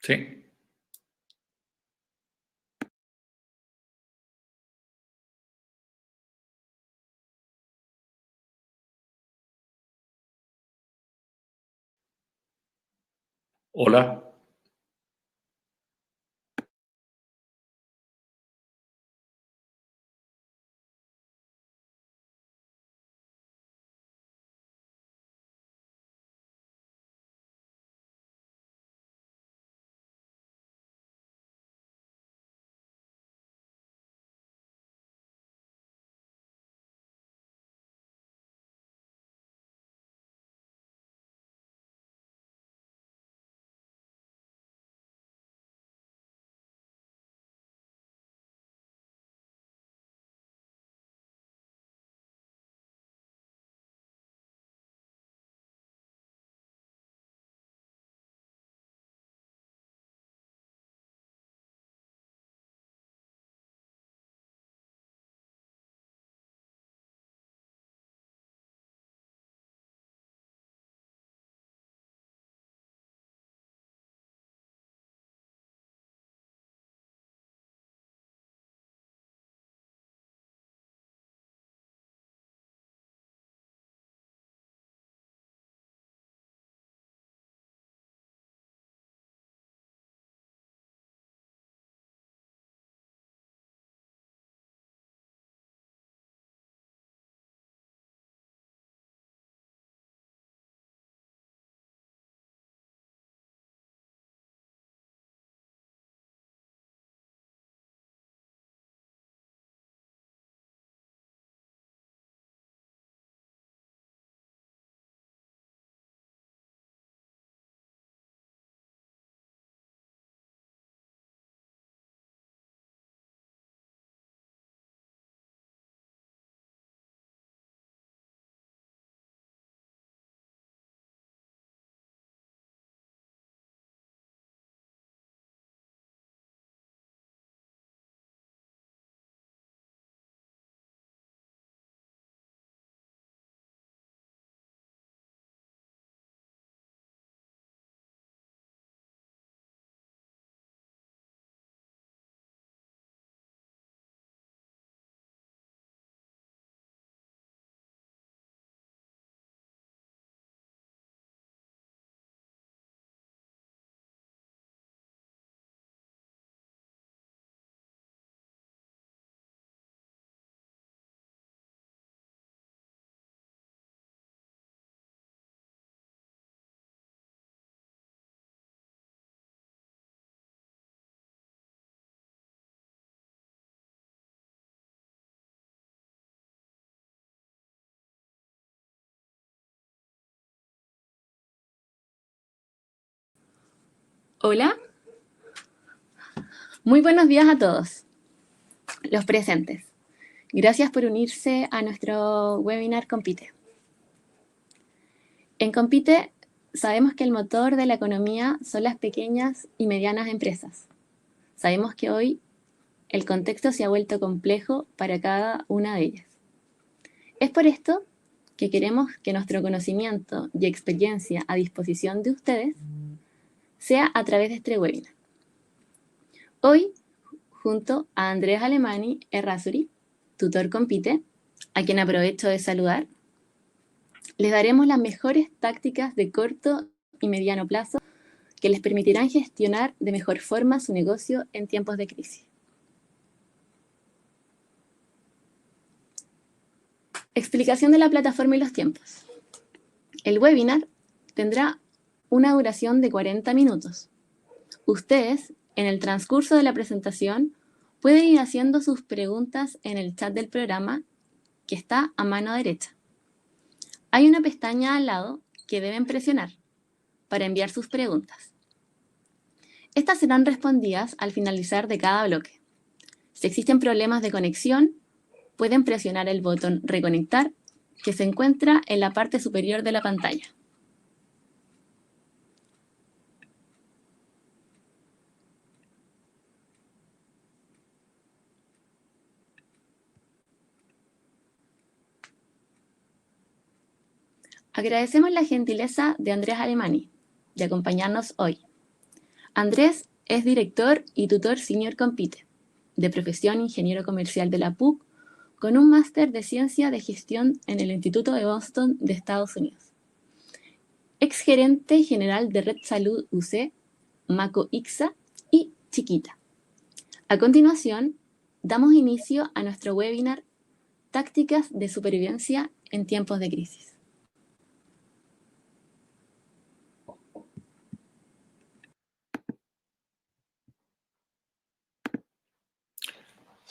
Sí. Hola. Hola, muy buenos días a todos los presentes. Gracias por unirse a nuestro webinar Compite. En Compite sabemos que el motor de la economía son las pequeñas y medianas empresas. Sabemos que hoy el contexto se ha vuelto complejo para cada una de ellas. Es por esto que queremos que nuestro conocimiento y experiencia a disposición de ustedes sea a través de este webinar. Hoy, junto a Andrés Alemani Errázuri, tutor Compite, a quien aprovecho de saludar, les daremos las mejores tácticas de corto y mediano plazo que les permitirán gestionar de mejor forma su negocio en tiempos de crisis. Explicación de la plataforma y los tiempos. El webinar tendrá una duración de 40 minutos. Ustedes, en el transcurso de la presentación, pueden ir haciendo sus preguntas en el chat del programa que está a mano derecha. Hay una pestaña al lado que deben presionar para enviar sus preguntas. Estas serán respondidas al finalizar de cada bloque. Si existen problemas de conexión, pueden presionar el botón Reconectar, que se encuentra en la parte superior de la pantalla. Agradecemos la gentileza de Andrés Alemani de acompañarnos hoy. Andrés es director y tutor senior Compite, de profesión ingeniero comercial de la PUC, con un máster de ciencia de gestión en el Instituto de Boston de Estados Unidos. Exgerente general de Red Salud UC, Maco ICSA y Chiquita. A continuación, damos inicio a nuestro webinar Tácticas de supervivencia en tiempos de crisis.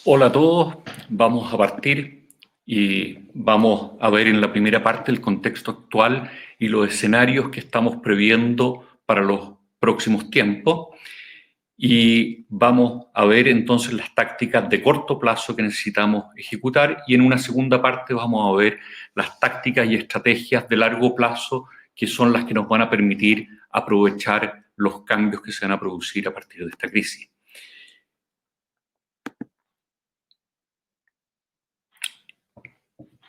Hola a todos, vamos a partir y vamos a ver en la primera parte el contexto actual y los escenarios que estamos previendo para los próximos tiempos. Y vamos a ver entonces las tácticas de corto plazo que necesitamos ejecutar, y en una segunda parte vamos a ver las tácticas y estrategias de largo plazo que son las que nos van a permitir aprovechar los cambios que se van a producir a partir de esta crisis.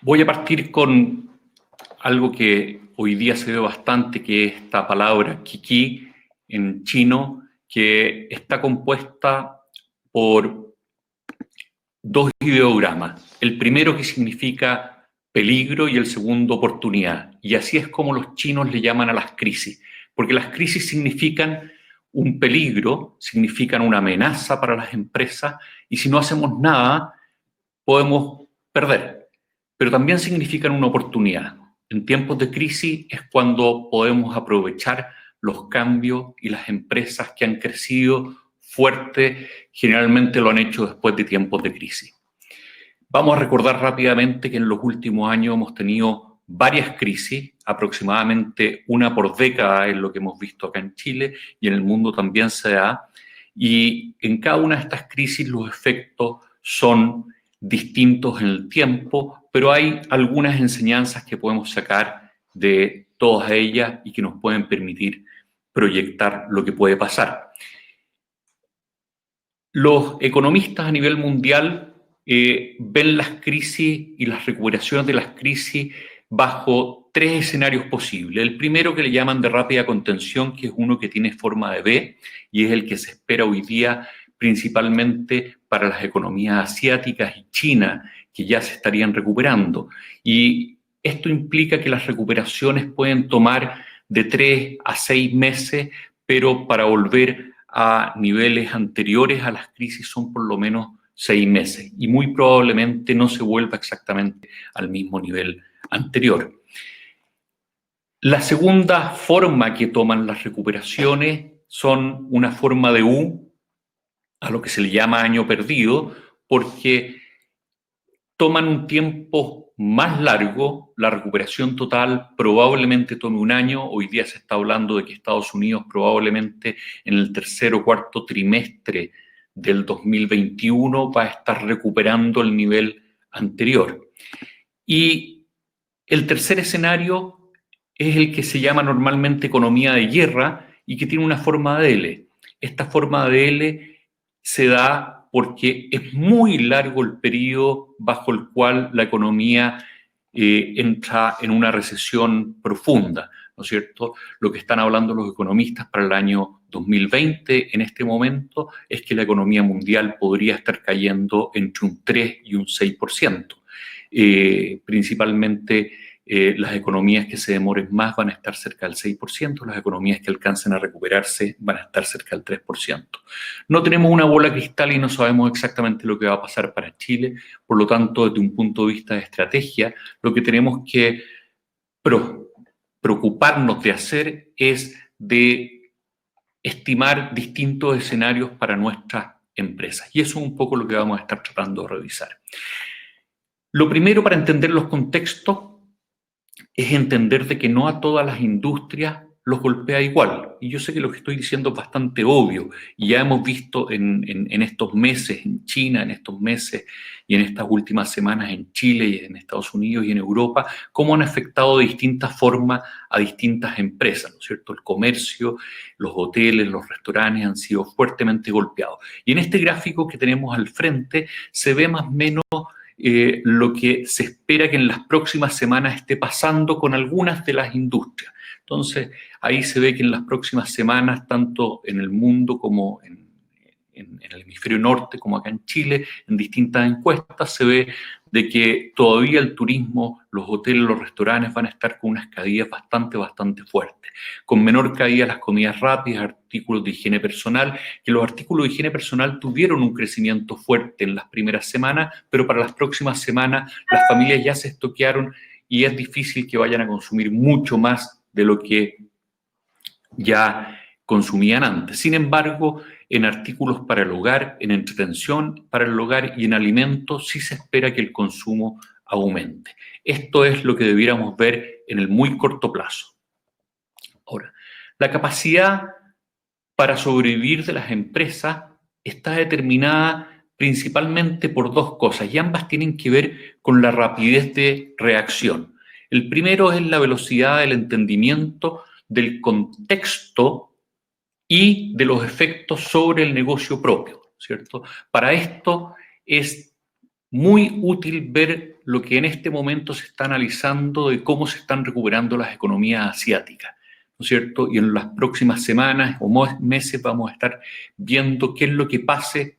Voy a partir con algo que hoy día se ve bastante, que es esta palabra Kiki en chino, que está compuesta por dos ideogramas. El primero que significa peligro y el segundo oportunidad. Y así es como los chinos le llaman a las crisis, porque las crisis significan un peligro, significan una amenaza para las empresas, y si no hacemos nada podemos perder. Pero también significan una oportunidad. En tiempos de crisis es cuando podemos aprovechar los cambios, y las empresas que han crecido fuerte generalmente lo han hecho después de tiempos de crisis. Vamos a recordar rápidamente que en los últimos años hemos tenido varias crisis, aproximadamente una por década es lo que hemos visto acá en Chile, y en el mundo también se da, y en cada una de estas crisis los efectos son distintos en el tiempo, pero hay algunas enseñanzas que podemos sacar de todas ellas y que nos pueden permitir proyectar lo que puede pasar. Los economistas a nivel mundial ven las crisis y las recuperaciones de las crisis bajo tres escenarios posibles. El primero, que le llaman de rápida contención, que es uno que tiene forma de V, y es el que se espera hoy día principalmente para las economías asiáticas y China, que ya se estarían recuperando. Y esto implica que las recuperaciones pueden tomar de 3 a 6 meses, pero para volver a niveles anteriores a las crisis son por lo menos 6 meses, y muy probablemente no se vuelva exactamente al mismo nivel anterior. La segunda forma que toman las recuperaciones son una forma de U, a lo que se le llama año perdido, porque toman un tiempo más largo. La recuperación total probablemente tome un año. Hoy día se está hablando de que Estados Unidos probablemente en el tercer o cuarto trimestre del 2021 va a estar recuperando el nivel anterior. Y el tercer escenario es el que se llama normalmente economía de guerra y que tiene una forma de L. Esta forma de L se da porque es muy largo el periodo bajo el cual la economía entra en una recesión profunda, ¿no es cierto? Lo que están hablando los economistas para el año 2020 en este momento es que la economía mundial podría estar cayendo entre un 3 y un 6%. Principalmente las economías que se demoren más van a estar cerca del 6%, las economías que alcancen a recuperarse van a estar cerca del 3%. No tenemos una bola cristal y no sabemos exactamente lo que va a pasar para Chile, por lo tanto, desde un punto de vista de estrategia, lo que tenemos que preocuparnos de hacer es de estimar distintos escenarios para nuestras empresas, y eso es un poco lo que vamos a estar tratando de revisar. Lo primero, para entender los contextos, es entender de que no a todas las industrias los golpea igual. Y yo sé que lo que estoy diciendo es bastante obvio, y ya hemos visto en estos meses en China, en estos meses y en estas últimas semanas en Chile y en Estados Unidos y en Europa, cómo han afectado de distintas formas a distintas empresas, ¿no es cierto? El comercio, los hoteles, los restaurantes han sido fuertemente golpeados. Y en este gráfico que tenemos al frente se ve más o menos lo que se espera que en las próximas semanas esté pasando con algunas de las industrias. Entonces, ahí se ve que en las próximas semanas, tanto en el mundo como en el hemisferio norte, como acá en Chile, en distintas encuestas, se ve de que todavía el turismo, los hoteles, los restaurantes van a estar con unas caídas bastante fuertes. Con menor caída las comidas rápidas, artículos de higiene personal, que los artículos de higiene personal tuvieron un crecimiento fuerte en las primeras semanas, pero para las próximas semanas las familias ya se estoquearon y es difícil que vayan a consumir mucho más de lo que ya consumían antes. Sin embargo, en artículos para el hogar, en entretención para el hogar y en alimentos sí se espera que el consumo aumente. Esto es lo que debiéramos ver en el muy corto plazo. Ahora, la capacidad para sobrevivir de las empresas está determinada principalmente por dos cosas y ambas tienen que ver con la rapidez de reacción. El primero es la velocidad del entendimiento del contexto y de los efectos sobre el negocio propio, ¿cierto? Para esto es muy útil ver lo que en este momento se está analizando de cómo se están recuperando las economías asiáticas, ¿no es cierto? Y en las próximas semanas o meses vamos a estar viendo qué es lo que pase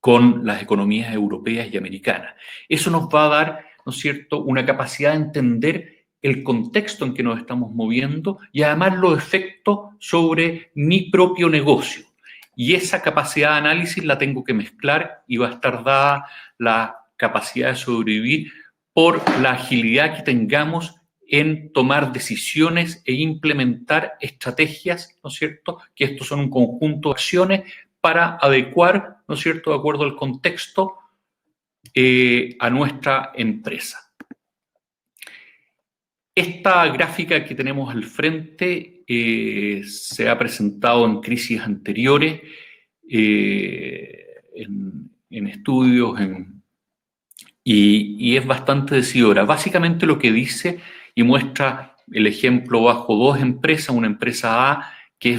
con las economías europeas y americanas. Eso nos va a dar, ¿no es cierto?, una capacidad de entender el contexto en que nos estamos moviendo y además los efectos sobre mi propio negocio. Y esa capacidad de análisis la tengo que mezclar y va a estar dada la capacidad de sobrevivir por la agilidad que tengamos en tomar decisiones e implementar estrategias, ¿no es cierto?, que estos son un conjunto de acciones para adecuar, ¿no es cierto?, de acuerdo al contexto, a nuestra empresa. Esta gráfica que tenemos al frente se ha presentado en crisis anteriores, en estudios, y es bastante decidora. Básicamente lo que dice y muestra el ejemplo bajo dos empresas, una empresa A que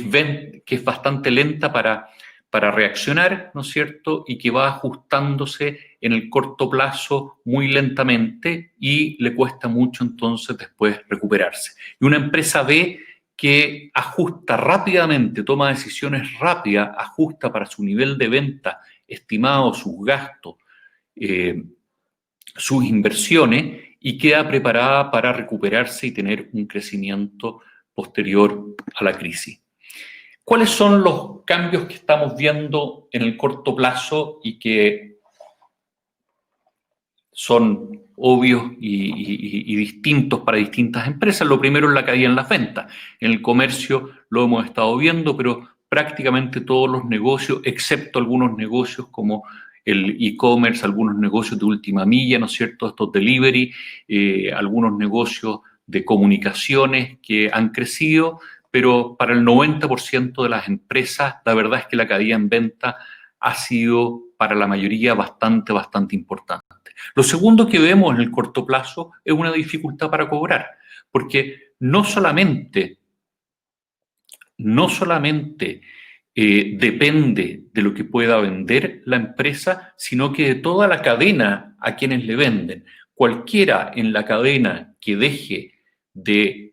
es bastante lenta para reaccionar, ¿no es cierto?, y que va ajustándose en el corto plazo muy lentamente y le cuesta mucho entonces después recuperarse. Y una empresa B que ajusta rápidamente, toma decisiones rápidas, ajusta para su nivel de venta estimado, sus gastos, sus inversiones y queda preparada para recuperarse y tener un crecimiento posterior a la crisis. ¿Cuáles son los cambios que estamos viendo en el corto plazo y que son obvios y distintos para distintas empresas? Lo primero es la caída en las ventas. En el comercio lo hemos estado viendo, pero prácticamente todos los negocios, excepto algunos negocios como el e-commerce, algunos negocios de última milla, ¿no es cierto?, estos delivery, algunos negocios de comunicaciones que han crecido, pero para el 90% de las empresas, la verdad es que la caída en venta ha sido para la mayoría bastante importante. Lo segundo que vemos en el corto plazo es una dificultad para cobrar, porque no solamente depende de lo que pueda vender la empresa, sino que de toda la cadena a quienes le venden. Cualquiera en la cadena que deje de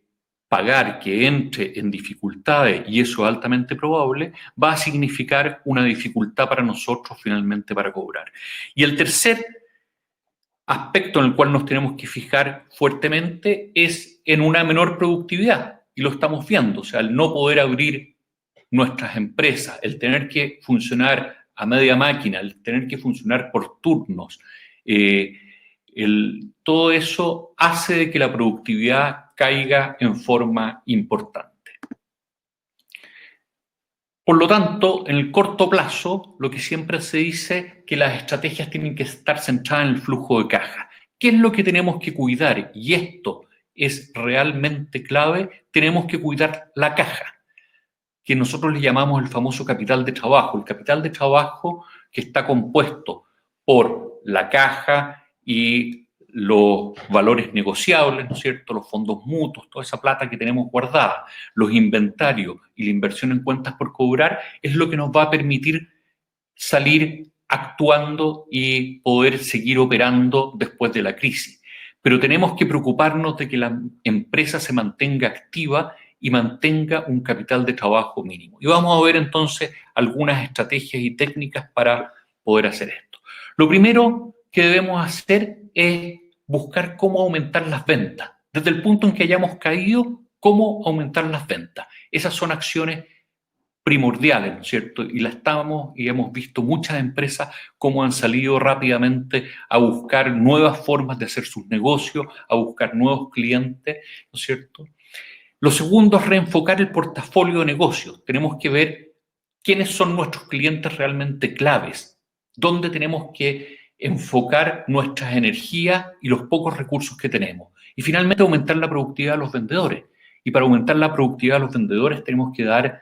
pagar, que entre en dificultades, y eso es altamente probable, va a significar una dificultad para nosotros finalmente para cobrar. Y el tercer aspecto en el cual nos tenemos que fijar fuertemente es en una menor productividad, y lo estamos viendo, o sea, el no poder abrir nuestras empresas, el tener que funcionar a media máquina, el tener que funcionar por turnos, todo eso hace de que la productividad caiga en forma importante. Por lo tanto, en el corto plazo, lo que siempre se dice que las estrategias tienen que estar centradas en el flujo de caja. ¿Qué es lo que tenemos que cuidar? Y esto es realmente clave, tenemos que cuidar la caja, que nosotros le llamamos el famoso capital de trabajo. El capital de trabajo que está compuesto por la caja y los valores negociables, ¿no es cierto?, los fondos mutuos, toda esa plata que tenemos guardada, los inventarios y la inversión en cuentas por cobrar, es lo que nos va a permitir salir actuando y poder seguir operando después de la crisis. pero tenemos que preocuparnos de que la empresa se mantenga activa y mantenga un capital de trabajo mínimo. Y vamos a ver entonces algunas estrategias y técnicas para poder hacer esto. Lo primero que debemos hacer es buscar cómo aumentar las ventas. Desde el punto en que hayamos caído, cómo aumentar las ventas. Esas son acciones primordiales, ¿no es cierto? Y hemos visto muchas empresas cómo han salido rápidamente a buscar nuevas formas de hacer sus negocios, a buscar nuevos clientes, ¿no es cierto? Lo segundo es reenfocar el portafolio de negocios. Tenemos que ver quiénes son nuestros clientes realmente claves, dónde tenemos que enfocar nuestras energías y los pocos recursos que tenemos. Y finalmente aumentar la productividad de los vendedores. Y para aumentar la productividad de los vendedores tenemos que dar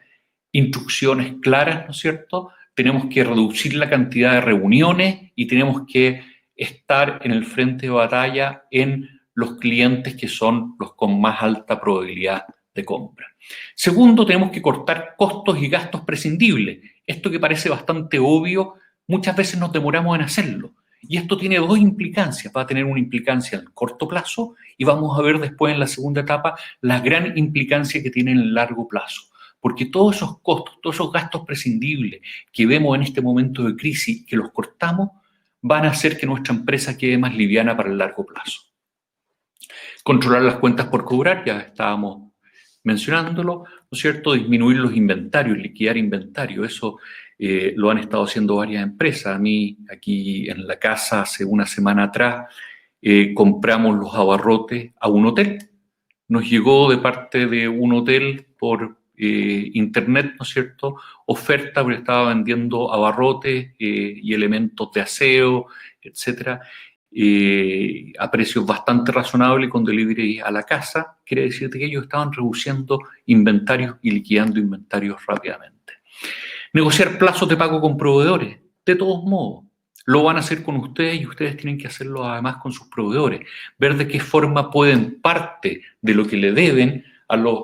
instrucciones claras, ¿no es cierto? Tenemos que reducir la cantidad de reuniones y tenemos que estar en el frente de batalla en los clientes que son los con más alta probabilidad de compra. Segundo, tenemos que cortar costos y gastos prescindibles. Esto que parece bastante obvio, muchas veces nos demoramos en hacerlo. Y esto tiene dos implicancias. Va a tener una implicancia en el corto plazo y vamos a ver después en la segunda etapa la gran implicancia que tiene en el largo plazo. Porque todos esos costos, todos esos gastos prescindibles que vemos en este momento de crisis, que los cortamos, van a hacer que nuestra empresa quede más liviana para el largo plazo. Controlar las cuentas por cobrar, ya estábamos mencionándolo, ¿no es cierto? Disminuir los inventarios, liquidar inventario, eso lo han estado haciendo varias empresas. A mí, aquí en la casa, hace una semana atrás, compramos los abarrotes a un hotel. Nos llegó de parte de un hotel por internet, ¿no es cierto?, oferta, porque estaba vendiendo abarrotes y elementos de aseo, etcétera, a precios bastante razonables con delivery a la casa. Quiere decirte que ellos estaban reduciendo inventarios y liquidando inventarios rápidamente. Negociar plazos de pago con proveedores, de todos modos. Lo van a hacer con ustedes y ustedes tienen que hacerlo además con sus proveedores. Ver de qué forma pueden parte de lo que le deben a los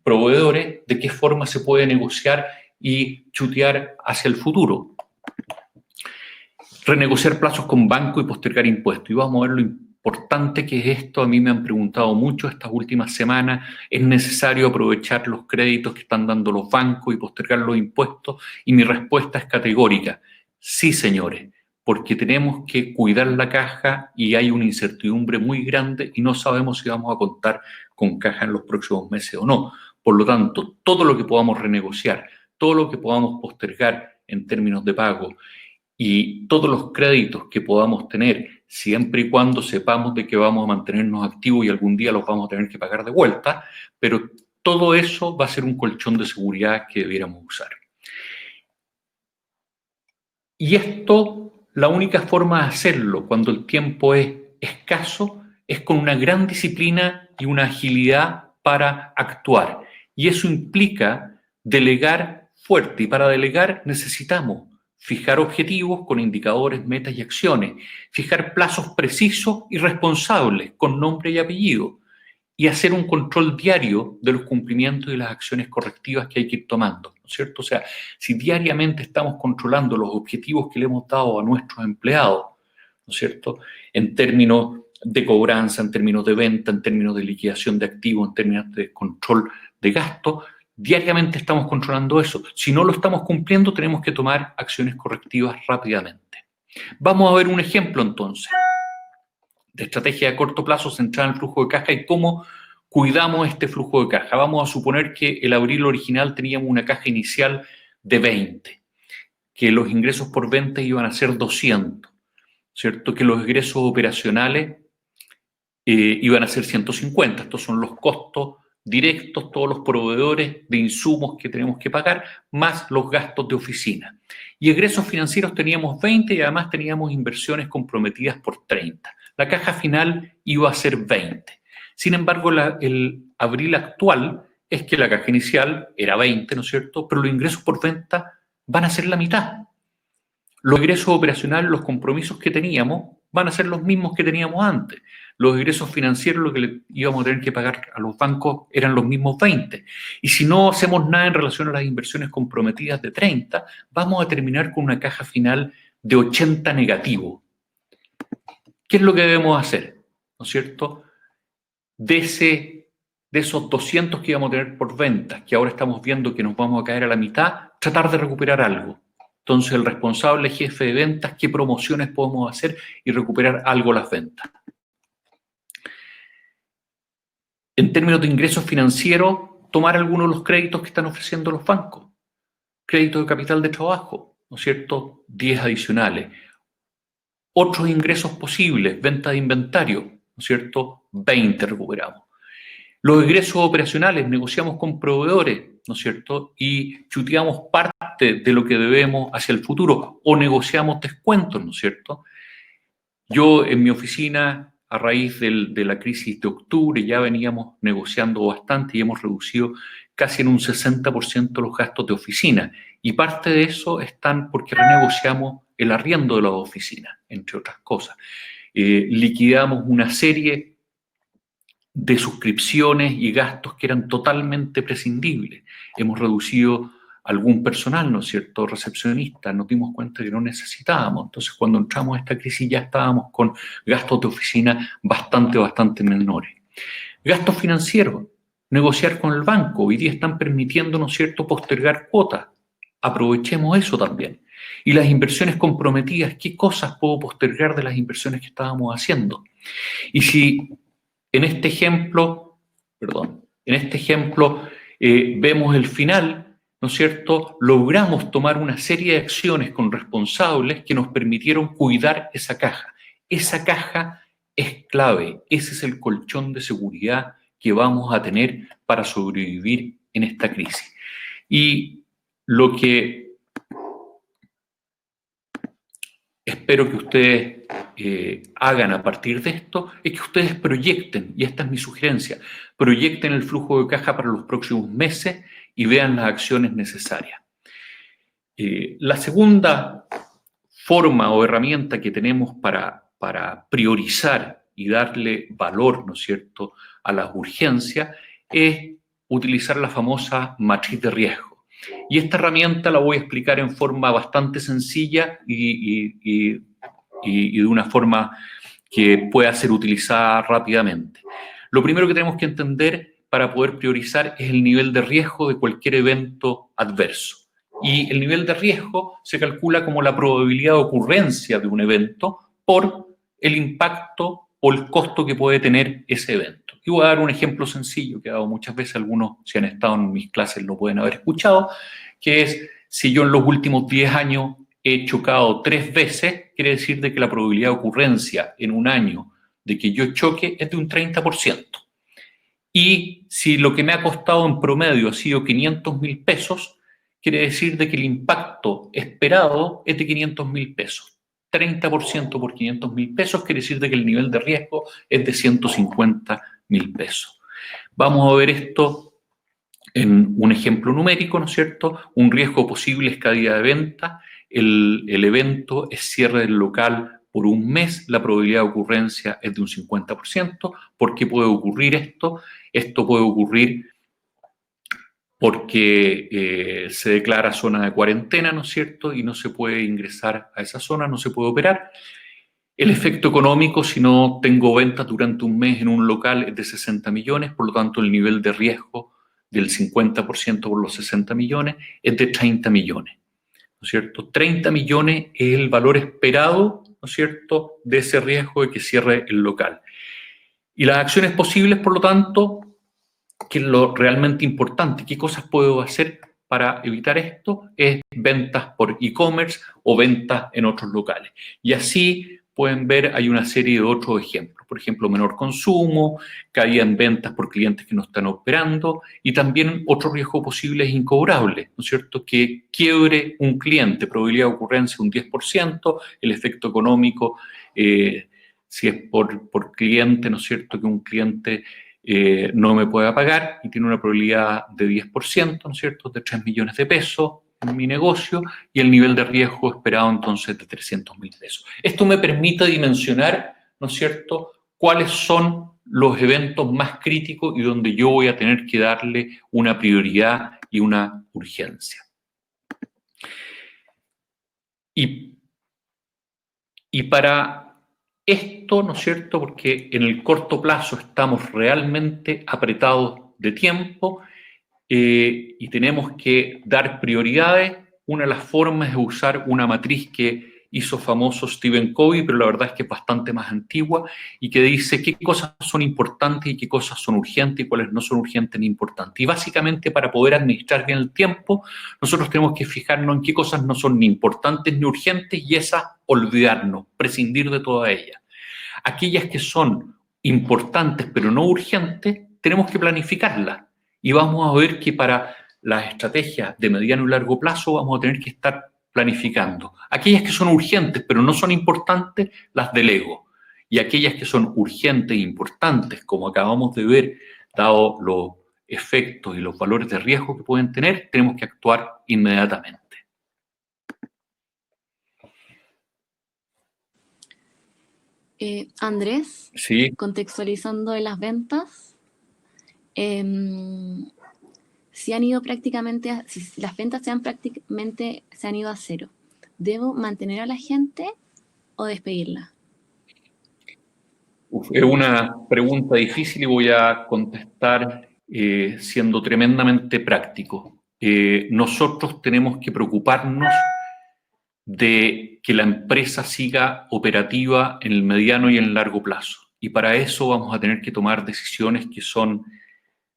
proveedores, de qué forma se puede negociar y chutear hacia el futuro. Renegociar plazos con banco y postergar impuestos. Y vamos a ver lo importante que es esto. A mí me han preguntado mucho estas últimas semanas. ¿Es necesario aprovechar los créditos que están dando los bancos y postergar los impuestos? Y mi respuesta es categórica. Sí, señores, porque tenemos que cuidar la caja y hay una incertidumbre muy grande y no sabemos si vamos a contar con caja en los próximos meses o no. Por lo tanto, todo lo que podamos renegociar, todo lo que podamos postergar en términos de pago y todos los créditos que podamos tener, siempre y cuando sepamos de que vamos a mantenernos activos y algún día los vamos a tener que pagar de vuelta, pero todo eso va a ser un colchón de seguridad que debiéramos usar. Y esto, la única forma de hacerlo cuando el tiempo es escaso, es con una gran disciplina y una agilidad para actuar. Y eso implica delegar fuerte. Y para delegar necesitamos fijar objetivos con indicadores, metas y acciones. Fijar plazos precisos y responsables con nombre y apellido. Y hacer un control diario de los cumplimientos y las acciones correctivas que hay que ir tomando, ¿no es cierto? O sea, si diariamente estamos controlando los objetivos que le hemos dado a nuestros empleados, ¿no es cierto?, en términos de cobranza, en términos de venta, en términos de liquidación de activos, en términos de control de gastos, diariamente estamos controlando eso. Si no lo estamos cumpliendo, tenemos que tomar acciones correctivas rápidamente. Vamos a ver un ejemplo entonces de estrategia de corto plazo centrada en el flujo de caja y cómo cuidamos este flujo de caja. Vamos a suponer que el abril original teníamos una caja inicial de 20, que los ingresos por venta iban a ser 200, ¿cierto? Que los ingresos operacionales iban a ser 150. Estos son los costos directos, todos los proveedores de insumos que tenemos que pagar, más los gastos de oficina. Y egresos financieros teníamos 20 y además teníamos inversiones comprometidas por 30. La caja final iba a ser 20. Sin embargo, el abril actual es que la caja inicial era 20, ¿no es cierto? Pero los ingresos por venta van a ser la mitad. Los ingresos operacionales, los compromisos que teníamos, van a ser los mismos que teníamos antes. Los ingresos financieros, lo que le íbamos a tener que pagar a los bancos, eran los mismos 20. Y si no hacemos nada en relación a las inversiones comprometidas de 30, vamos a terminar con una caja final de 80 negativo. ¿Qué es lo que debemos hacer? es cierto?, de esos 200 que íbamos a tener por ventas, que ahora estamos viendo que nos vamos a caer a la mitad, tratar de recuperar algo. Entonces, el responsable jefe de ventas, qué promociones podemos hacer y recuperar algo las ventas. En términos de ingresos financieros, tomar algunos de los créditos que están ofreciendo los bancos. Crédito de capital de trabajo, ¿no es cierto?, 10 adicionales. Otros ingresos posibles, venta de inventario, ¿no es cierto?, 20 recuperamos. Los ingresos operacionales, negociamos con proveedores, ¿no es cierto?, y chuteamos parte de lo que debemos hacia el futuro, o negociamos descuentos, ¿no es cierto? Yo en mi oficina, a raíz de la crisis de octubre, ya veníamos negociando bastante y hemos reducido casi en un 60% los gastos de oficina. Y parte de eso están porque renegociamos el arriendo de las oficinas, entre otras cosas. Liquidamos una serie de suscripciones y gastos que eran totalmente prescindibles. Hemos reducido algún personal, ¿no es cierto?, recepcionista, nos dimos cuenta que no necesitábamos. Entonces, cuando entramos a esta crisis ya estábamos con gastos de oficina bastante menores. Gastos financieros, negociar con el banco. Hoy día están permitiendo, ¿no es cierto?, postergar cuotas. Aprovechemos eso también. Y las inversiones comprometidas, ¿qué cosas puedo postergar de las inversiones que estábamos haciendo? Y si en este ejemplo, vemos el final, ¿no es cierto?, logramos tomar una serie de acciones con responsables que nos permitieron cuidar esa caja. Esa caja es clave, ese es el colchón de seguridad que vamos a tener para sobrevivir en esta crisis. Y lo que espero que ustedes hagan a partir de esto es que ustedes proyecten, y esta es mi sugerencia, proyecten el flujo de caja para los próximos meses y vean las acciones necesarias. La segunda forma o herramienta que tenemos para priorizar y darle valor, ¿no es cierto?, a las urgencias es utilizar la famosa matriz de riesgo. Y esta herramienta la voy a explicar en forma bastante sencilla y de una forma que pueda ser utilizada rápidamente. Lo primero que tenemos que entender para poder priorizar es el nivel de riesgo de cualquier evento adverso. Y el nivel de riesgo se calcula como la probabilidad de ocurrencia de un evento por el impacto o el costo que puede tener ese evento. Y voy a dar un ejemplo sencillo que he dado muchas veces, algunos si han estado en mis clases lo pueden haber escuchado, que es si yo en los últimos 10 años he chocado 3 veces, quiere decir de que la probabilidad de ocurrencia en un año de que yo choque es de un 30%. Y si lo que me ha costado en promedio ha sido 500.000 pesos, quiere decir de que el impacto esperado es de 500.000 pesos. 30% por 500.000 pesos quiere decir de que el nivel de riesgo es de 150.000 pesos. Vamos a ver esto en un ejemplo numérico, ¿no es cierto? Un riesgo posible es caída de venta, el evento es cierre del local por un mes, la probabilidad de ocurrencia es de un 50%. ¿Por qué puede ocurrir esto? Esto puede ocurrir porque se declara zona de cuarentena, ¿no es cierto? Y no se puede ingresar a esa zona, no se puede operar. El efecto económico, si no tengo ventas durante un mes en un local, es de 60 millones, por lo tanto el nivel de riesgo del 50% por los 60 millones es de 30 millones, ¿no es cierto? 30 millones es el valor esperado, ¿no es cierto?, de ese riesgo de que cierre el local. Y las acciones posibles, por lo tanto, que es lo realmente importante, ¿qué cosas puedo hacer para evitar esto? Es ventas por e-commerce o ventas en otros locales. Y así pueden ver, hay una serie de otros ejemplos. Por ejemplo, menor consumo, caída en ventas por clientes que no están operando y también otro riesgo posible es incobrable, ¿no es cierto? Que quiebre un cliente, probabilidad de ocurrencia un 10%, el efecto económico, si es por cliente, ¿no es cierto? Que un cliente no me pueda pagar y tiene una probabilidad de 10%, ¿no es cierto?, de 3 millones de pesos en mi negocio y el nivel de riesgo esperado entonces de 300.000 pesos. Esto me permite dimensionar, ¿no es cierto?, cuáles son los eventos más críticos y donde yo voy a tener que darle una prioridad y una urgencia. Y para Esto, ¿no es cierto?, porque en el corto plazo estamos realmente apretados de tiempo y tenemos que dar prioridades. Una de las formas es usar una matriz que hizo famoso Stephen Covey, pero la verdad es que es bastante más antigua y que dice qué cosas son importantes y qué cosas son urgentes y cuáles no son urgentes ni importantes. Y básicamente para poder administrar bien el tiempo, nosotros tenemos que fijarnos en qué cosas no son ni importantes ni urgentes y esas olvidarnos, prescindir de todas ellas. Aquellas que son importantes pero no urgentes, tenemos que planificarlas. Y vamos a ver que para las estrategias de mediano y largo plazo vamos a tener que estar planificando. Aquellas que son urgentes pero no son importantes, las delego. Y aquellas que son urgentes e importantes, como acabamos de ver, dado los efectos y los valores de riesgo que pueden tener, tenemos que actuar inmediatamente. Andrés, Sí. contextualizando en las ventas, si han ido prácticamente, si las ventas prácticamente se han ido a cero, ¿debo mantener a la gente o despedirla? Es una pregunta difícil y voy a contestar siendo tremendamente práctico. Nosotros tenemos que preocuparnos de que la empresa siga operativa en el mediano y en el largo plazo. Y para eso vamos a tener que tomar decisiones que son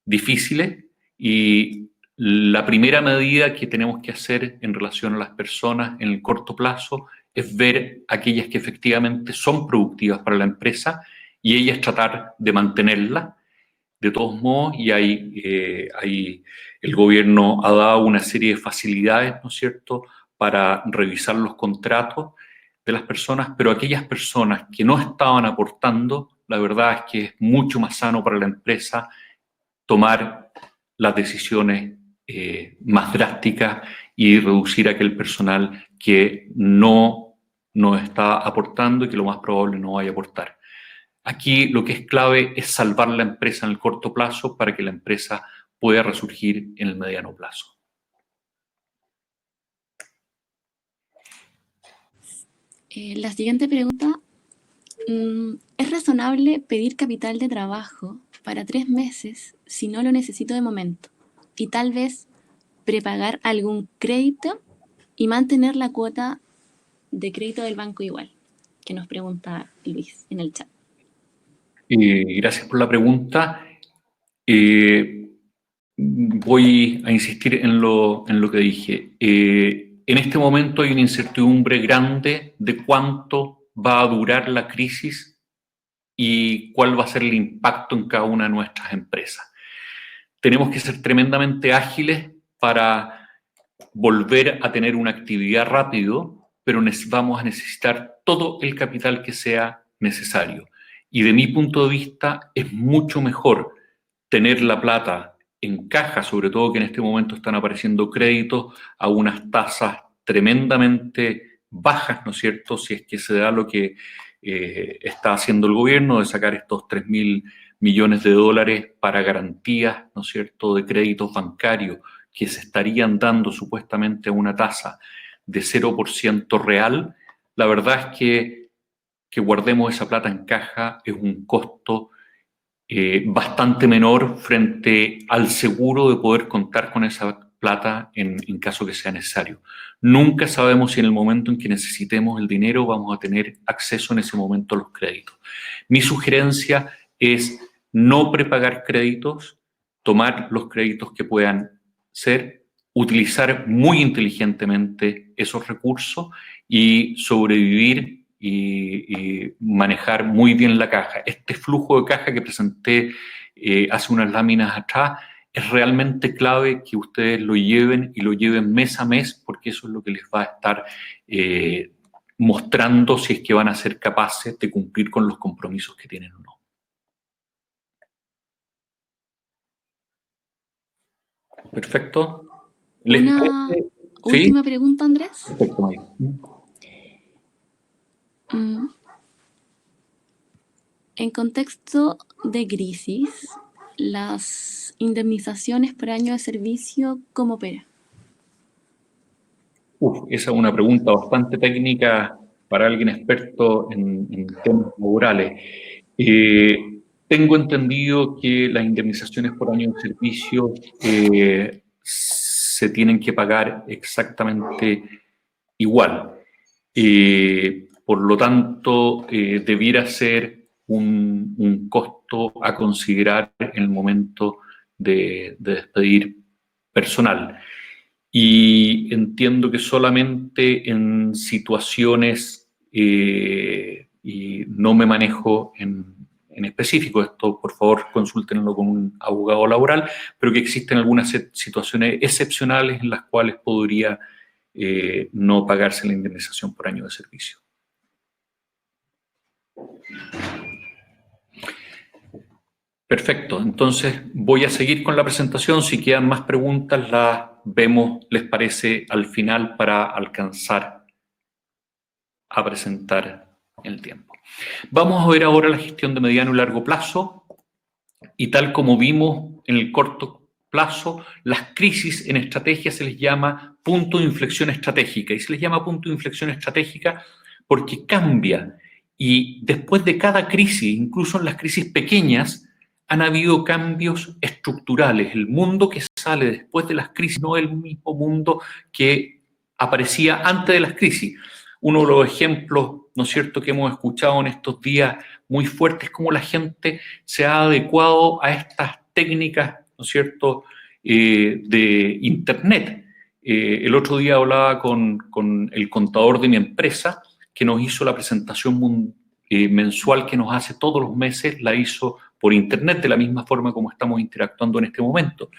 difíciles y la primera medida que tenemos que hacer en relación a las personas en el corto plazo es ver aquellas que efectivamente son productivas para la empresa y ellas tratar de mantenerlas. De todos modos, y el gobierno ha dado una serie de facilidades, ¿no es cierto?, para revisar los contratos de las personas, pero aquellas personas que no estaban aportando, la verdad es que es mucho más sano para la empresa tomar las decisiones más drásticas y reducir aquel personal que no está aportando y que lo más probable no vaya a aportar. Aquí lo que es clave es salvar la empresa en el corto plazo para que la empresa pueda resurgir en el mediano plazo. La siguiente pregunta, ¿es razonable pedir capital de trabajo para 3 meses si no lo necesito de momento? Y tal vez prepagar algún crédito y mantener la cuota de crédito del banco igual, que nos pregunta Luis en el chat. Gracias por la pregunta. Voy a insistir en lo que dije. En este momento hay una incertidumbre grande de cuánto va a durar la crisis y cuál va a ser el impacto en cada una de nuestras empresas. Tenemos que ser tremendamente ágiles para volver a tener una actividad rápido, pero vamos a necesitar todo el capital que sea necesario. Y de mi punto de vista es mucho mejor tener la plata en caja, sobre todo que en este momento están apareciendo créditos a unas tasas tremendamente bajas, ¿no es cierto?, si es que se da lo que está haciendo el gobierno de sacar estos 3.000 millones de dólares para garantías, ¿no es cierto?, de créditos bancarios que se estarían dando supuestamente a una tasa de 0% real. La verdad es que guardemos esa plata en caja es un costo bastante menor frente al seguro de poder contar con esa plata en caso que sea necesario. Nunca sabemos si en el momento en que necesitemos el dinero vamos a tener acceso en ese momento a los créditos. Mi sugerencia es no prepagar créditos, tomar los créditos que puedan ser, utilizar muy inteligentemente esos recursos y sobrevivir y manejar muy bien la caja. Este flujo de caja que presenté hace unas láminas atrás es realmente clave que ustedes lo lleven y lo lleven mes a mes, porque eso es lo que les va a estar mostrando si es que van a ser capaces de cumplir con los compromisos que tienen o no. Perfecto. Una última pregunta, Andrés. Perfecto, Maya. En contexto de crisis, las indemnizaciones por año de servicio, ¿cómo opera? Esa es una pregunta bastante técnica para alguien experto en temas laborales. Tengo entendido que las indemnizaciones por año de servicio se tienen que pagar exactamente igual. Por lo tanto, debiera ser un costo a considerar en el momento de despedir personal. Y entiendo que solamente en situaciones, y no me manejo en específico, esto por favor consúltenlo con un abogado laboral, pero que existen algunas situaciones excepcionales en las cuales podría no pagarse la indemnización por año de servicio. Perfecto, entonces voy a seguir con la presentación. Si quedan más preguntas, las vemos, les parece, al final para alcanzar a presentar el tiempo. Vamos a ver ahora la gestión de mediano y largo plazo. Y tal como vimos en el corto plazo, las crisis en estrategia se les llama punto de inflexión estratégica. Y se les llama punto de inflexión estratégica porque cambia. Y después de cada crisis, incluso en las crisis pequeñas, han habido cambios estructurales. El mundo que sale después de las crisis no es el mismo mundo que aparecía antes de las crisis. Uno de los ejemplos, ¿no es cierto?, que hemos escuchado en estos días muy fuertes, cómo la gente se ha adecuado a estas técnicas, ¿no es cierto?, de Internet. El otro día hablaba con el contador de mi empresa, que nos hizo la presentación mensual que nos hace todos los meses, la hizo por Internet, de la misma forma como estamos interactuando en este momento.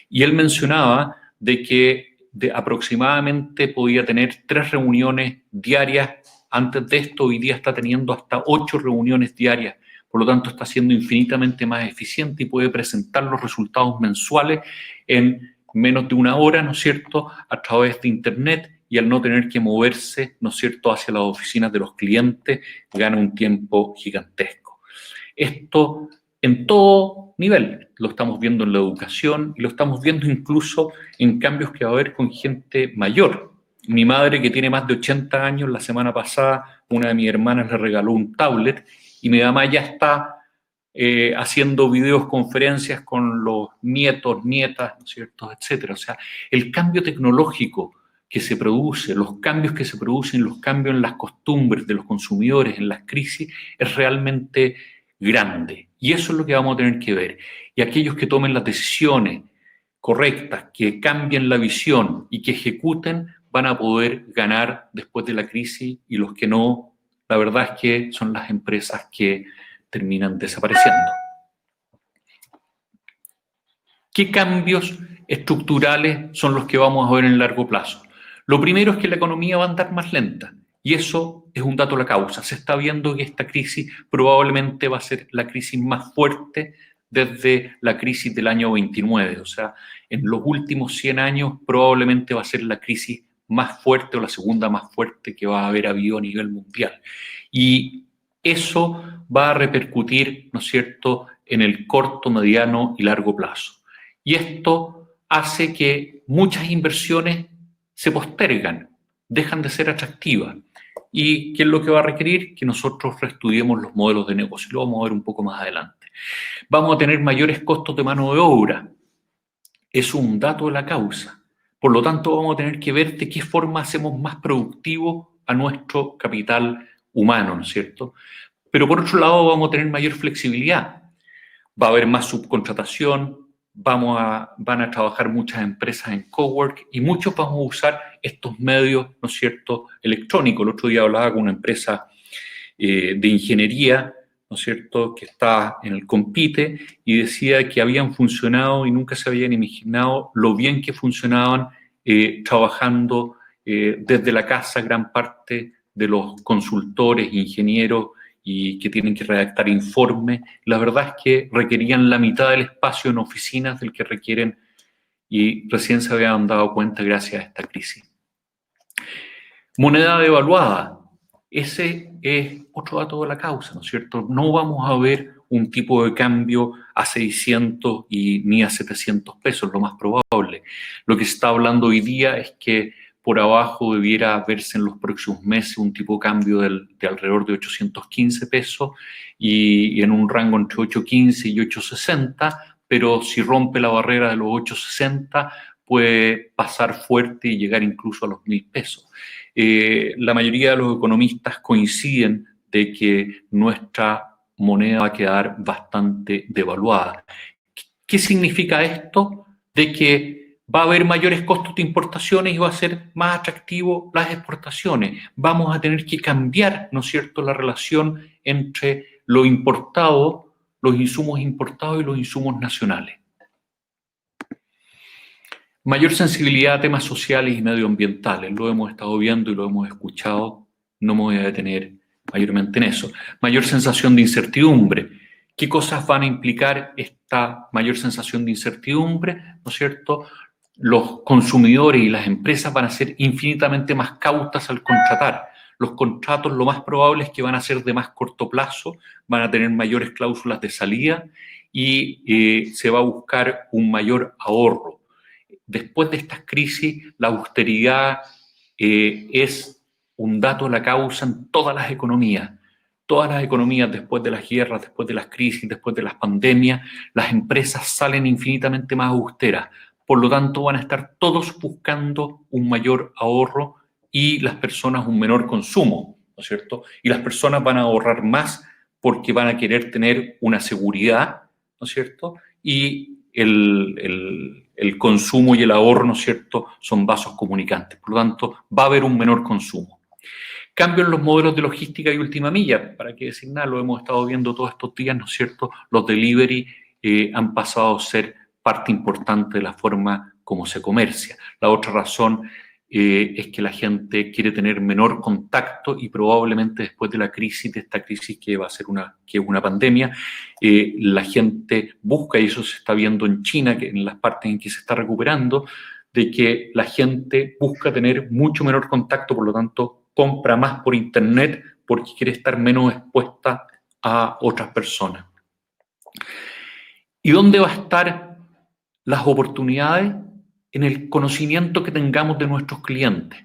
Y él mencionaba de que aproximadamente podía tener 3 reuniones diarias. Antes de esto, hoy día está teniendo hasta 8 reuniones diarias. Por lo tanto, está siendo infinitamente más eficiente y puede presentar los resultados mensuales en menos de 1 hora, ¿no es cierto?, a través de Internet, y al no tener que moverse, ¿no es cierto?, hacia las oficinas de los clientes, gana un tiempo gigantesco. Esto en todo nivel. Lo estamos viendo en la educación y lo estamos viendo incluso en cambios que va a haber con gente mayor. Mi madre, que tiene más de 80 años, la semana pasada una de mis hermanas le regaló un tablet y mi mamá ya está haciendo videoconferencias con los nietos, nietas, ¿no es cierto?, etcétera. O sea, el cambio tecnológico que se produce, los cambios que se producen, los cambios en las costumbres de los consumidores, en las crisis, es realmente grande. Y eso es lo que vamos a tener que ver. Y aquellos que tomen las decisiones correctas, que cambien la visión y que ejecuten, van a poder ganar después de la crisis, y los que no, la verdad es que son las empresas que terminan desapareciendo. ¿Qué cambios estructurales son los que vamos a ver en el largo plazo? Lo primero es que la economía va a andar más lenta, y eso es un dato a la causa. Se está viendo que esta crisis probablemente va a ser la crisis más fuerte desde la crisis del año 29. O sea, en los últimos 100 años probablemente va a ser la crisis más fuerte o la segunda más fuerte que va a haber habido a nivel mundial. Y eso va a repercutir, ¿no es cierto?, en el corto, mediano y largo plazo. Y esto hace que muchas inversiones se postergan, dejan de ser atractivas. ¿Y qué es lo que va a requerir? Que nosotros reestudiemos los modelos de negocio. Lo vamos a ver un poco más adelante. Vamos a tener mayores costos de mano de obra. Es un dato de la causa. Por lo tanto, vamos a tener que ver de qué forma hacemos más productivo a nuestro capital humano, ¿no es cierto? Pero por otro lado, vamos a tener mayor flexibilidad. Va a haber más subcontratación, van a trabajar muchas empresas en cowork y muchos vamos a usar estos medios, ¿no es cierto?, electrónicos. El otro día hablaba con una empresa de ingeniería, ¿no es cierto?, que está en el Compite, y decía que habían funcionado y nunca se habían imaginado lo bien que funcionaban trabajando desde la casa gran parte de los consultores, ingenieros, y que tienen que redactar informes. La verdad es que requerían la mitad del espacio en oficinas del que requieren, y recién se habían dado cuenta gracias a esta crisis. Moneda devaluada. Ese es otro dato de la causa, ¿no es cierto? No vamos a ver un tipo de cambio a 600 y ni a 700 pesos, lo más probable. Lo que se está hablando hoy día es que por abajo debiera verse en los próximos meses un tipo de cambio de alrededor de 815 pesos y en un rango entre 815 y 860, pero si rompe la barrera de los 860 puede pasar fuerte y llegar incluso a los 1.000 pesos. La mayoría de los economistas coinciden de que nuestra moneda va a quedar bastante devaluada. ¿Qué significa esto? De que va a haber mayores costos de importaciones y va a ser más atractivo las exportaciones. Vamos a tener que cambiar, ¿no es cierto?, la relación entre lo importado, los insumos importados y los insumos nacionales. Mayor sensibilidad a temas sociales y medioambientales, lo hemos estado viendo y lo hemos escuchado, no me voy a detener mayormente en eso. Mayor sensación de incertidumbre. ¿Qué cosas van a implicar esta mayor sensación de incertidumbre? ¿No es cierto? Los consumidores y las empresas van a ser infinitamente más cautas al contratar. Los contratos lo más probable es que van a ser de más corto plazo, van a tener mayores cláusulas de salida y se va a buscar un mayor ahorro. Después de estas crisis, la austeridad es un dato de la causa en todas las economías. Todas las economías, después de las guerras, después de las crisis, después de las pandemias, las empresas salen infinitamente más austeras. Por lo tanto, van a estar todos buscando un mayor ahorro y las personas un menor consumo, ¿no es cierto? Y las personas van a ahorrar más porque van a querer tener una seguridad, ¿no es cierto? Y el consumo y el ahorro, ¿no es cierto?, son vasos comunicantes. Por lo tanto, va a haber un menor consumo. Cambio en los modelos de logística y última milla. ¿Para qué decir nada? Lo hemos estado viendo todos estos días, ¿no es cierto? Los delivery han pasado a ser parte importante de la forma como se comercia. La otra razón es que la gente quiere tener menor contacto y probablemente después de la crisis, de esta crisis que va a ser una pandemia, la gente busca, y eso se está viendo en China, que en las partes en que se está recuperando, de que la gente busca tener mucho menor contacto, por lo tanto compra más por internet porque quiere estar menos expuesta a otras personas. ¿Y dónde va a estar las oportunidades? En el conocimiento que tengamos de nuestros clientes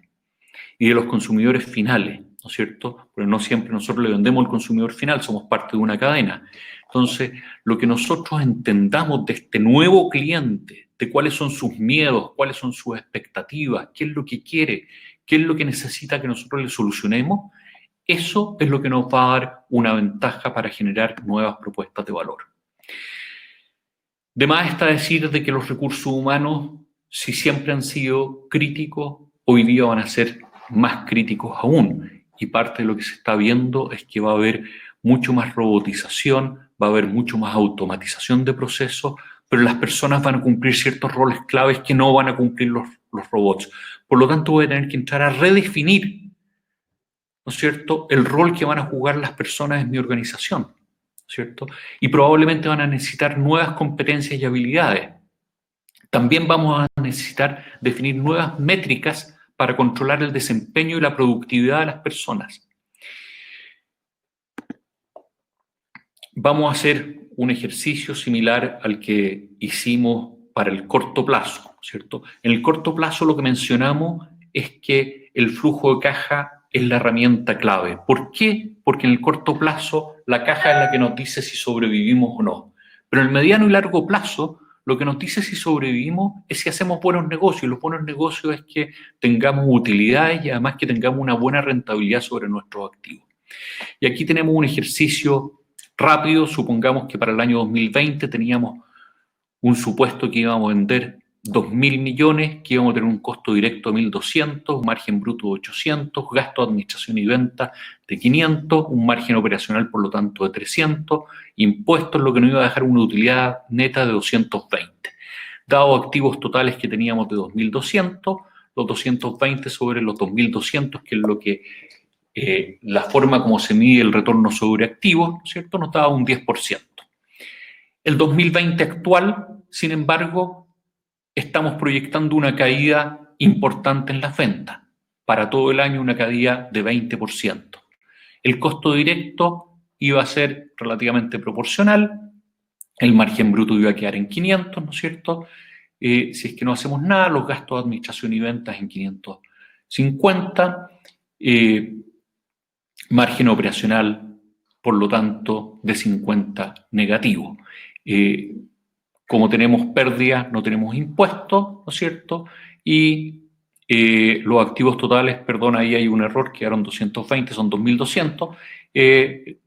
y de los consumidores finales, ¿no es cierto? Porque no siempre nosotros le vendemos al consumidor final, somos parte de una cadena. Entonces, lo que nosotros entendamos de este nuevo cliente, de cuáles son sus miedos, cuáles son sus expectativas, qué es lo que quiere, qué es lo que necesita que nosotros le solucionemos, eso es lo que nos va a dar una ventaja para generar nuevas propuestas de valor. De más está decir de que los recursos humanos, si siempre han sido críticos, hoy día van a ser más críticos aún. Y parte de lo que se está viendo es que va a haber mucho más robotización, va a haber mucho más automatización de procesos, pero las personas van a cumplir ciertos roles claves que no van a cumplir los robots. Por lo tanto, voy a tener que entrar a redefinir, ¿no es cierto?, el rol que van a jugar las personas en mi organización, ¿cierto? Y probablemente van a necesitar nuevas competencias y habilidades. También vamos a necesitar definir nuevas métricas para controlar el desempeño y la productividad de las personas. Vamos a hacer un ejercicio similar al que hicimos para el corto plazo, ¿cierto? En el corto plazo lo que mencionamos es que el flujo de caja es la herramienta clave. ¿Por qué? Porque en el corto plazo la caja es la que nos dice si sobrevivimos o no. Pero en el mediano y largo plazo lo que nos dice si sobrevivimos es si hacemos buenos negocios. Y los buenos negocios es que tengamos utilidades y además que tengamos una buena rentabilidad sobre nuestros activos. Y aquí tenemos un ejercicio rápido. Supongamos que para el año 2020 teníamos un supuesto que íbamos a vender 2.000 millones, que íbamos a tener un costo directo de 1.200, un margen bruto de 800, gasto de administración y venta de 500, un margen operacional, por lo tanto, de 300, impuestos, lo que nos iba a dejar una utilidad neta de 220. Dado activos totales que teníamos de 2.200, los 220 sobre los 2.200, que es lo que la forma como se mide el retorno sobre activos, ¿cierto?, nos daba un 10%. El 2020 actual, sin embargo, estamos proyectando una caída importante en las ventas. Para todo el año una caída de 20%. El costo directo iba a ser relativamente proporcional, el margen bruto iba a quedar en 500, ¿no es cierto? Si es que no hacemos nada, los gastos de administración y ventas en 500 50, margen operacional, por lo tanto, de 50 negativo. Como tenemos pérdidas, no tenemos impuestos, ¿no es cierto? Y los activos totales, perdón, ahí hay un error, quedaron 220, son 2.200,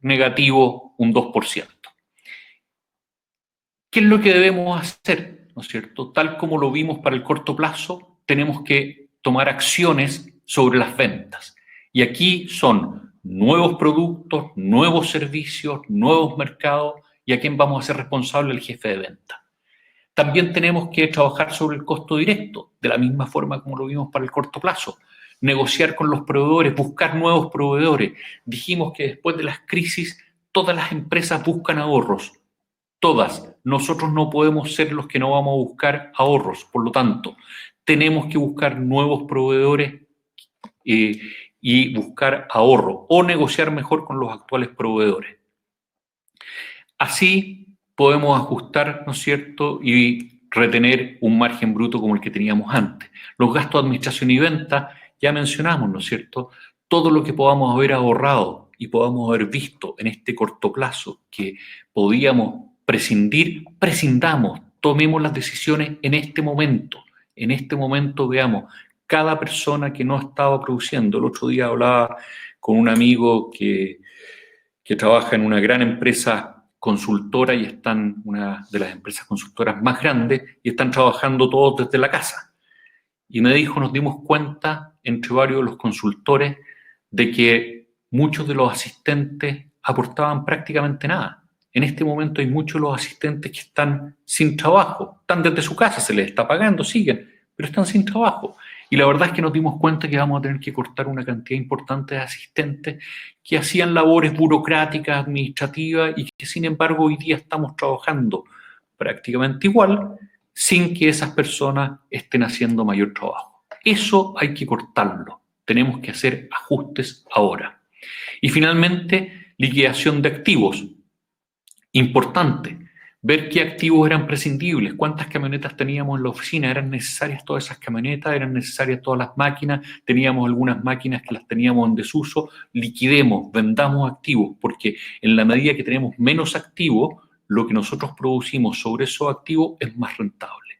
negativo un 2%. ¿Qué es lo que debemos hacer? ¿No es cierto? Tal como lo vimos para el corto plazo, tenemos que tomar acciones sobre las ventas. Y aquí son nuevos productos, nuevos servicios, nuevos mercados, y a quién vamos a ser responsable el jefe de venta. También tenemos que trabajar sobre el costo directo, de la misma forma como lo vimos para el corto plazo. Negociar con los proveedores, buscar nuevos proveedores. Dijimos que después de las crisis, todas las empresas buscan ahorros. Todas. Nosotros no podemos ser los que no vamos a buscar ahorros. Por lo tanto, tenemos que buscar nuevos proveedores y buscar ahorro o negociar mejor con los actuales proveedores. Así podemos ajustar, ¿no es cierto?, y retener un margen bruto como el que teníamos antes. Los gastos de administración y venta, ya mencionamos, ¿no es cierto?, todo lo que podamos haber ahorrado y podamos haber visto en este corto plazo que podíamos prescindir, prescindamos, tomemos las decisiones en este momento. En este momento veamos cada persona que no estaba produciendo. El otro día hablaba con un amigo que trabaja en una gran empresa consultora y están una de las empresas consultoras más grandes y están trabajando todos desde la casa. Y me dijo, nos dimos cuenta entre varios de los consultores de que muchos de los asistentes aportaban prácticamente nada. En este momento hay muchos de los asistentes que están sin trabajo, están desde su casa, se les está pagando, siguen, pero están sin trabajo. Y la verdad es que nos dimos cuenta que vamos a tener que cortar una cantidad importante de asistentes que hacían labores burocráticas, administrativas y que sin embargo hoy día estamos trabajando prácticamente igual sin que esas personas estén haciendo mayor trabajo. Eso hay que cortarlo. Tenemos que hacer ajustes ahora. Y finalmente, liquidación de activos. Importante. Ver qué activos eran prescindibles, cuántas camionetas teníamos en la oficina, eran necesarias todas esas camionetas, eran necesarias todas las máquinas, teníamos algunas máquinas que las teníamos en desuso, liquidemos, vendamos activos, porque en la medida que tenemos menos activos, lo que nosotros producimos sobre esos activos es más rentable.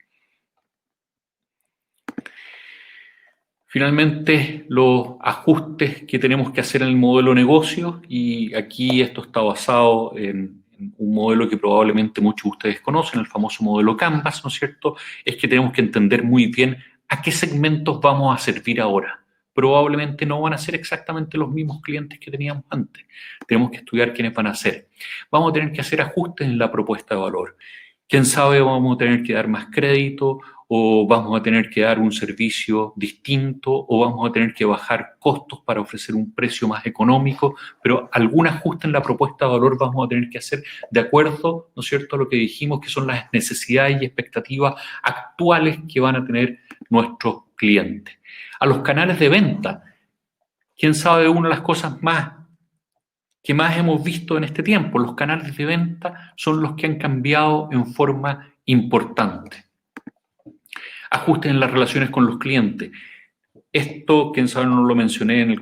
Finalmente, los ajustes que tenemos que hacer en el modelo de negocio, y aquí esto está basado en un modelo que probablemente muchos de ustedes conocen, el famoso modelo Canvas, ¿no es cierto? Es que tenemos que entender muy bien a qué segmentos vamos a servir ahora. Probablemente no van a ser exactamente los mismos clientes que teníamos antes. Tenemos que estudiar quiénes van a ser. Vamos a tener que hacer ajustes en la propuesta de valor. Quién sabe, vamos a tener que dar más crédito, o vamos a tener que dar un servicio distinto, o vamos a tener que bajar costos para ofrecer un precio más económico, pero algún ajuste en la propuesta de valor vamos a tener que hacer de acuerdo, ¿no es cierto?, a lo que dijimos que son las necesidades y expectativas actuales que van a tener nuestros clientes. A los canales de venta, quién sabe, una de las cosas que más hemos visto en este tiempo, los canales de venta son los que han cambiado en forma importante. Ajustes en las relaciones con los clientes. Esto, quién sabe, no lo mencioné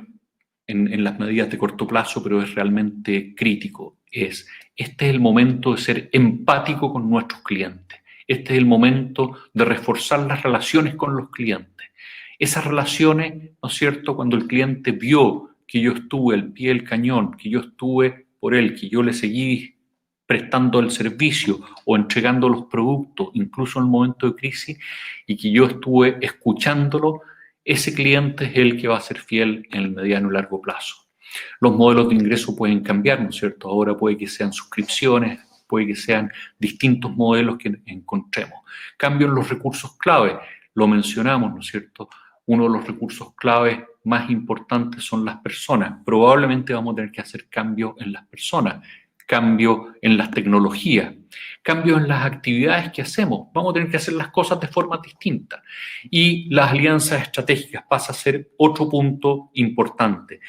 en las medidas de corto plazo, pero es realmente crítico. Este es el momento de ser empático con nuestros clientes. Este es el momento de reforzar las relaciones con los clientes. Esas relaciones, ¿no es cierto?, cuando el cliente vio que yo estuve al pie del cañón, que yo estuve por él, que yo le seguí prestando el servicio o entregando los productos, incluso en el momento de crisis, y que yo estuve escuchándolo, ese cliente es el que va a ser fiel en el mediano y largo plazo. Los modelos de ingreso pueden cambiar, ¿no es cierto? Ahora puede que sean suscripciones, puede que sean distintos modelos que encontremos. Cambio en los recursos clave, lo mencionamos, ¿no es cierto? Uno de los recursos clave más importantes son las personas. Probablemente vamos a tener que hacer cambios en las personas, cambio en las tecnologías, cambio en las actividades que hacemos. Vamos a tener que hacer las cosas de forma distinta. Y las alianzas estratégicas pasa a ser otro punto importante.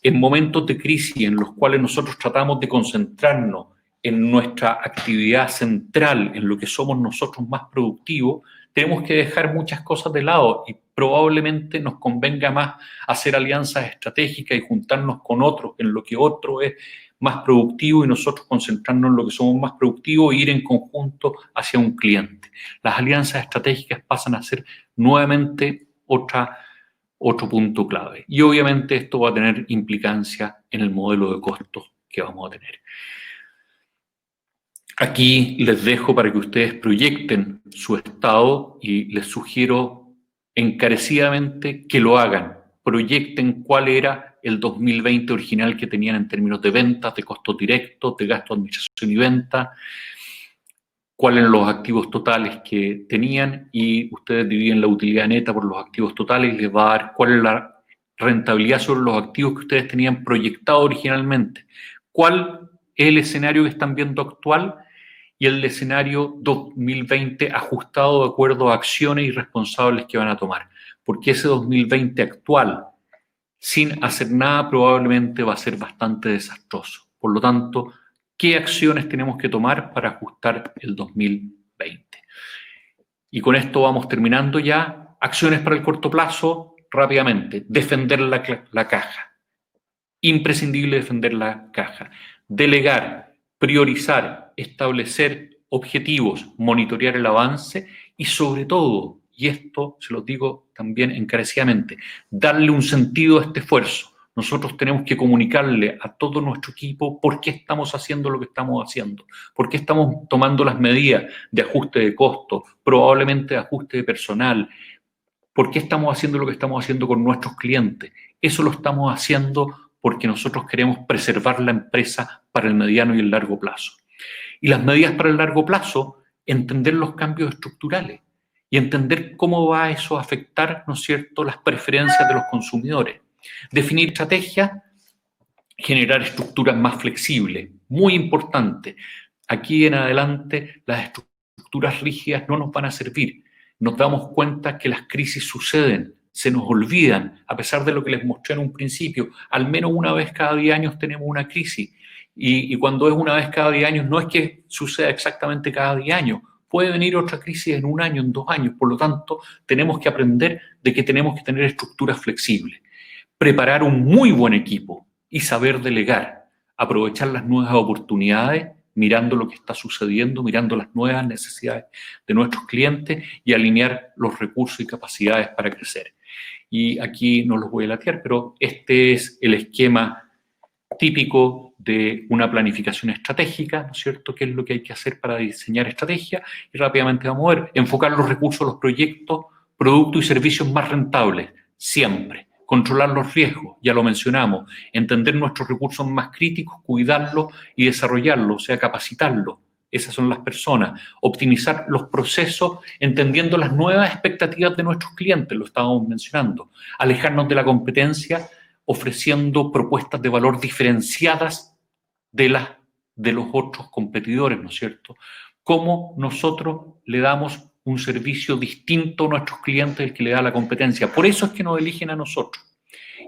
En momentos de crisis en los cuales nosotros tratamos de concentrarnos en nuestra actividad central, en lo que somos nosotros más productivos, tenemos que dejar muchas cosas de lado y probablemente nos convenga más hacer alianzas estratégicas y juntarnos con otros en lo que otro es más productivo y nosotros concentrarnos en lo que somos más productivos e ir en conjunto hacia un cliente. Las alianzas estratégicas pasan a ser nuevamente otro punto clave. Y obviamente esto va a tener implicancia en el modelo de costos que vamos a tener. Aquí les dejo para que ustedes proyecten su estado y les sugiero encarecidamente que lo hagan. Proyecten cuál era el 2020 original que tenían en términos de ventas, de costos directos, de gasto de administración y venta, cuáles eran los activos totales que tenían y ustedes dividen la utilidad neta por los activos totales y les va a dar cuál es la rentabilidad sobre los activos que ustedes tenían proyectado originalmente. ¿Cuál es el escenario que están viendo actual? Y el escenario 2020 ajustado de acuerdo a acciones y responsables que van a tomar. Porque ese 2020 actual, sin hacer nada, probablemente va a ser bastante desastroso. Por lo tanto, ¿qué acciones tenemos que tomar para ajustar el 2020? Y con esto vamos terminando ya. Acciones para el corto plazo, rápidamente. Defender la caja. Imprescindible defender la caja. Delegar, priorizar, establecer objetivos, monitorear el avance y sobre todo, y esto se lo digo también encarecidamente, darle un sentido a este esfuerzo. Nosotros tenemos que comunicarle a todo nuestro equipo por qué estamos haciendo lo que estamos haciendo, por qué estamos tomando las medidas de ajuste de costos, probablemente de ajuste de personal, por qué estamos haciendo lo que estamos haciendo con nuestros clientes. Eso lo estamos haciendo porque nosotros queremos preservar la empresa para el mediano y el largo plazo. Y las medidas para el largo plazo, entender los cambios estructurales y entender cómo va eso a afectar, ¿no es cierto?, las preferencias de los consumidores. Definir estrategias, generar estructuras más flexibles, muy importante. Aquí en adelante las estructuras rígidas no nos van a servir. Nos damos cuenta que las crisis suceden, se nos olvidan, a pesar de lo que les mostré en un principio. Al menos una vez cada 10 años tenemos una crisis. Y cuando es una vez cada 10 años, no es que suceda exactamente cada 10 años. Puede venir otra crisis en un año, en 2 años. Por lo tanto, tenemos que aprender de que tenemos que tener estructuras flexibles. Preparar un muy buen equipo y saber delegar. Aprovechar las nuevas oportunidades, mirando lo que está sucediendo, mirando las nuevas necesidades de nuestros clientes y alinear los recursos y capacidades para crecer. Y aquí no los voy a latear, pero este es el esquema típico de una planificación estratégica, ¿no es cierto? ¿Qué es lo que hay que hacer para diseñar estrategia? Y rápidamente vamos a ver, enfocar los recursos, los proyectos, productos y servicios más rentables, siempre. Controlar los riesgos, ya lo mencionamos, entender nuestros recursos más críticos, cuidarlos y desarrollarlos, o sea, capacitarlos. Esas son las personas. Optimizar los procesos entendiendo las nuevas expectativas de nuestros clientes, lo estábamos mencionando. Alejarnos de la competencia ofreciendo propuestas de valor diferenciadas de los otros competidores, ¿no es cierto? Cómo nosotros le damos un servicio distinto a nuestros clientes del que le da la competencia. Por eso es que nos eligen a nosotros.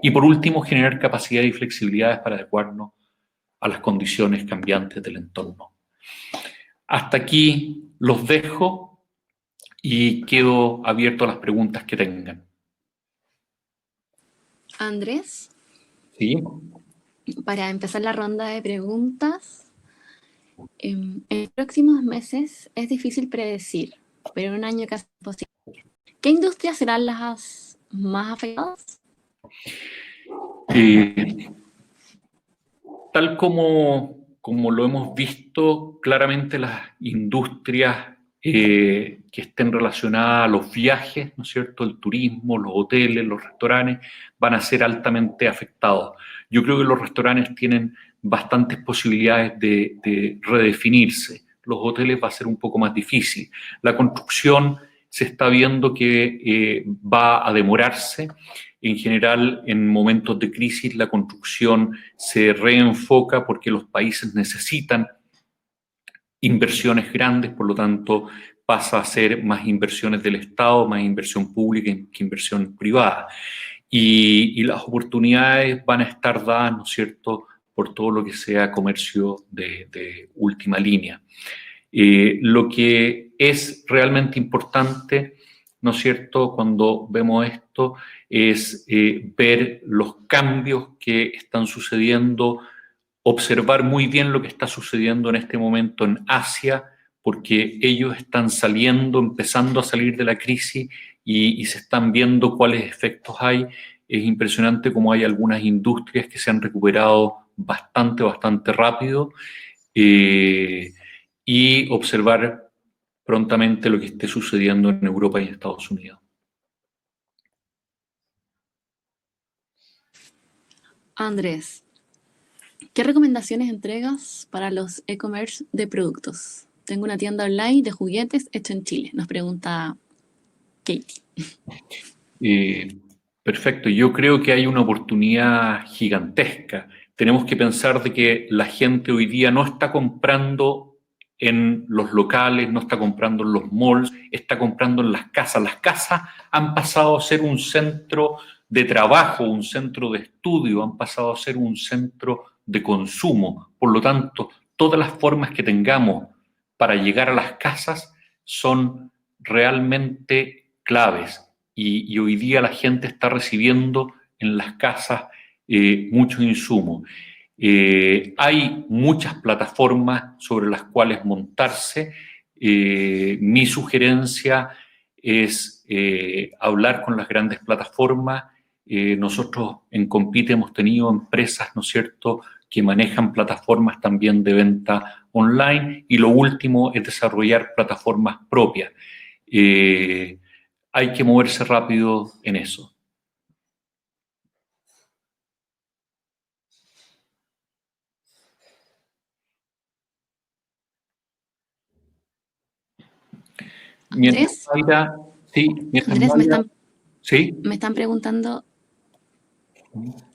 Y por último, generar capacidad y flexibilidades para adecuarnos a las condiciones cambiantes del entorno. Hasta aquí los dejo y quedo abierto a las preguntas que tengan. Andrés, ¿Sí? para empezar la ronda de preguntas, en los próximos meses es difícil predecir, pero en un año casi imposible. ¿Qué industrias serán las más afectadas? Tal como lo hemos visto, claramente las industrias que estén relacionadas a los viajes, ¿no es cierto?, el turismo, los hoteles, los restaurantes, van a ser altamente afectados. Yo creo que los restaurantes tienen bastantes posibilidades de redefinirse. Los hoteles va a ser un poco más difícil. La construcción se está viendo que va a demorarse. En general, en momentos de crisis, la construcción se reenfoca porque los países necesitan inversiones grandes, por lo tanto, pasa a ser más inversiones del Estado, más inversión pública que inversión privada. Y las oportunidades van a estar dadas, ¿no es cierto?, por todo lo que sea comercio de última línea. Lo que es realmente importante ¿no es cierto?, cuando vemos esto, es ver los cambios que están sucediendo, observar muy bien lo que está sucediendo en este momento en Asia, porque ellos están saliendo, empezando a salir de la crisis y se están viendo cuáles efectos hay. Es impresionante cómo hay algunas industrias que se han recuperado bastante rápido, y observar prontamente lo que esté sucediendo en Europa y en Estados Unidos. Andrés, ¿qué recomendaciones entregas para los e-commerce de productos? Tengo una tienda online de juguetes hecho en Chile, nos pregunta Katie. Perfecto, yo creo que hay una oportunidad gigantesca. Tenemos que pensar de que la gente hoy día no está comprando en los locales, no está comprando en los malls, está comprando en las casas. Las casas han pasado a ser un centro de trabajo, un centro de estudio, han pasado a ser un centro de consumo. Por lo tanto, todas las formas que tengamos para llegar a las casas son realmente claves. Y hoy día la gente está recibiendo en las casas muchos insumos. Hay muchas plataformas sobre las cuales montarse. Mi sugerencia es hablar con las grandes plataformas. Nosotros en Compite hemos tenido empresas, ¿no es cierto?, que manejan plataformas también de venta online, y lo último es desarrollar plataformas propias. Hay que moverse rápido en eso. Mientras Andrés, Mayra, sí, mientras Andrés, Mayra, sí. me están preguntando,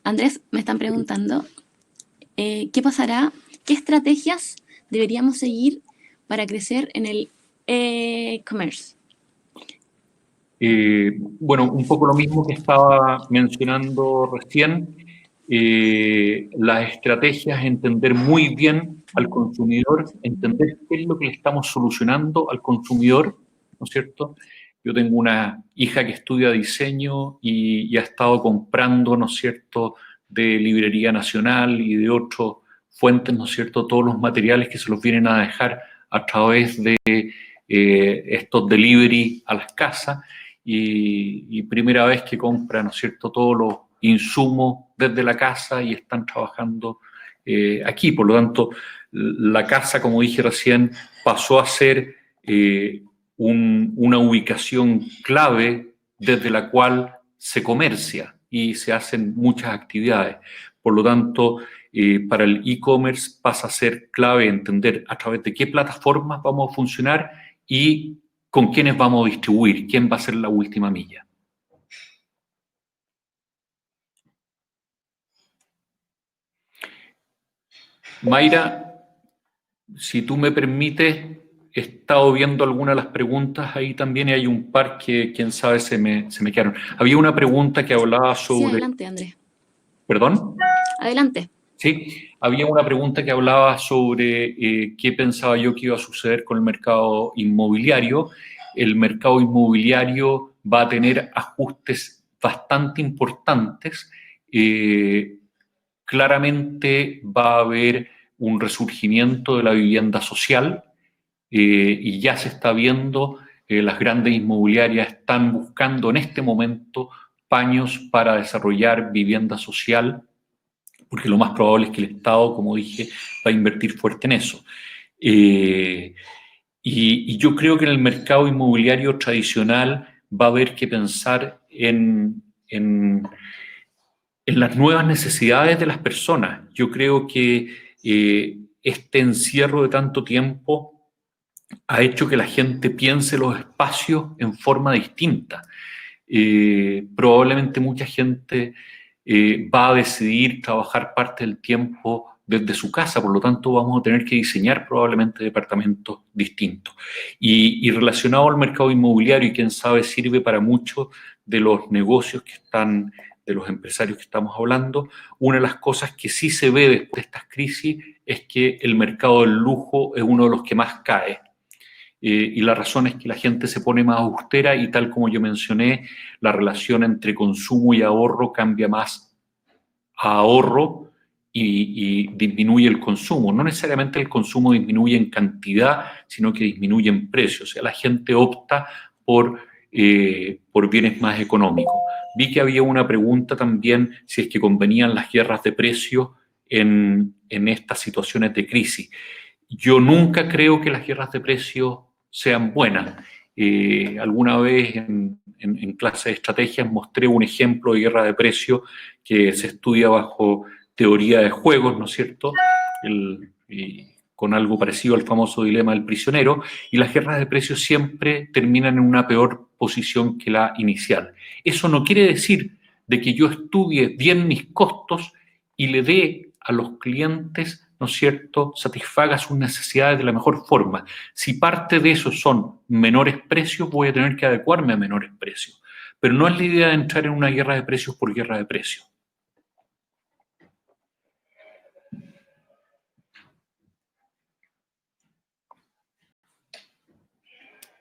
Andrés, me están preguntando, ¿qué pasará? ¿Qué estrategias deberíamos seguir para crecer en el e-commerce? Bueno, un poco lo mismo que estaba mencionando recién. Las estrategias, entender muy bien al consumidor, entender qué es lo que le estamos solucionando al consumidor, ¿no es cierto? Yo tengo una hija que estudia diseño y ha estado comprando, ¿no es cierto?, de Librería Nacional y de otras fuentes, ¿no es cierto?, todos los materiales que se los vienen a dejar a través de estos delivery a las casas. Y primera vez que compran, ¿no es cierto?, todos los insumos desde la casa y están trabajando aquí. Por lo tanto, la casa, como dije recién, pasó a ser una ubicación clave desde la cual se comercia y se hacen muchas actividades. Por lo tanto, para el e-commerce pasa a ser clave entender a través de qué plataformas vamos a funcionar y con quiénes vamos a distribuir, quién va a ser la última milla. Mayra, si tú me permites, he estado viendo algunas de las preguntas ahí también y hay un par que, quién sabe, se me quedaron. Había una pregunta que hablaba sobre... Sí, adelante, Andrés. ¿Perdón? Adelante. Sí, había una pregunta que hablaba sobre qué pensaba yo que iba a suceder con el mercado inmobiliario. El mercado inmobiliario va a tener ajustes bastante importantes. Claramente va a haber un resurgimiento de la vivienda social y ya se está viendo, las grandes inmobiliarias están buscando en este momento paños para desarrollar vivienda social, porque lo más probable es que el Estado, como dije, va a invertir fuerte en eso. Y yo creo que en el mercado inmobiliario tradicional va a haber que pensar en las nuevas necesidades de las personas. Yo creo que este encierro de tanto tiempo ha hecho que la gente piense los espacios en forma distinta. Probablemente mucha gente va a decidir trabajar parte del tiempo desde su casa, por lo tanto vamos a tener que diseñar probablemente departamentos distintos. Y relacionado al mercado inmobiliario, y quién sabe sirve para muchos de los negocios que están, de los empresarios que estamos hablando, una de las cosas que sí se ve después de estas crisis es que el mercado del lujo es uno de los que más cae. y la razón es que la gente se pone más austera y tal como yo mencioné, la relación entre consumo y ahorro cambia más a ahorro y disminuye el consumo. No necesariamente el consumo disminuye en cantidad, sino que disminuye en precio. O sea, la gente opta por bienes más económicos. Vi que había una pregunta también si es que convenían las guerras de precios en estas situaciones de crisis. Yo nunca creo que las guerras de precios sean buenas. Alguna vez en clase de estrategias mostré un ejemplo de guerra de precios que se estudia bajo teoría de juegos, ¿no es cierto? Con algo parecido al famoso dilema del prisionero, y las guerras de precios siempre terminan en una peor posición que la inicial. Eso no quiere decir de que yo estudie bien mis costos y le dé a los clientes, ¿no es cierto?, satisfaga sus necesidades de la mejor forma. Si parte de eso son menores precios, voy a tener que adecuarme a menores precios. Pero no es la idea de entrar en una guerra de precios por guerra de precios.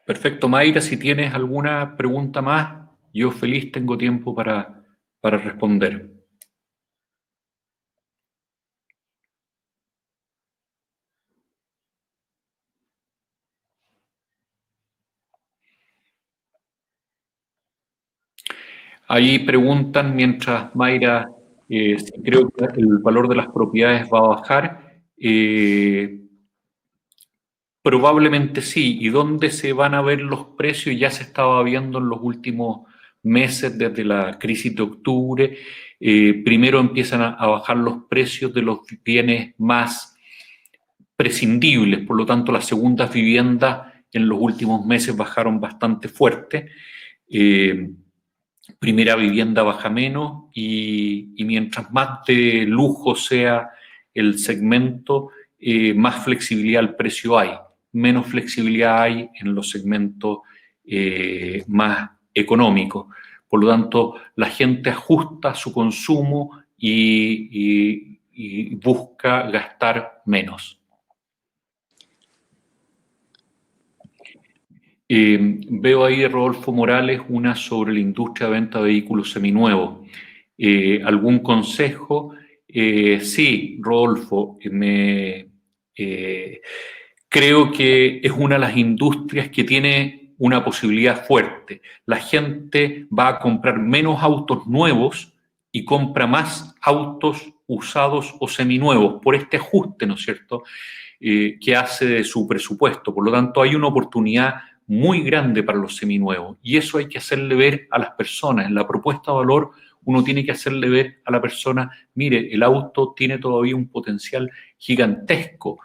Perfecto, Mayra, si tienes alguna pregunta más, yo feliz tengo tiempo para responder. Ahí preguntan, mientras Mayra, si creo que el valor de las propiedades va a bajar. Probablemente sí. ¿Y dónde se van a ver los precios? Ya se estaba viendo en los últimos meses, desde la crisis de octubre. Primero empiezan a bajar los precios de los bienes más prescindibles, por lo tanto las segundas viviendas en los últimos meses bajaron bastante fuerte. Primera vivienda baja menos y mientras más de lujo sea el segmento, más flexibilidad al precio hay. Menos flexibilidad hay en los segmentos más económicos. Por lo tanto, la gente ajusta su consumo y busca gastar menos. Veo ahí de Rodolfo Morales una sobre la industria de venta de vehículos seminuevos. ¿Algún consejo? Sí, Rodolfo, creo que es una de las industrias que tiene una posibilidad fuerte. La gente va a comprar menos autos nuevos y compra más autos usados o seminuevos por este ajuste, ¿no es cierto?, que hace de su presupuesto. Por lo tanto, hay una oportunidad muy grande para los seminuevos y eso hay que hacerle ver a las personas. En la propuesta de valor uno tiene que hacerle ver a la persona, mire, el auto tiene todavía un potencial gigantesco,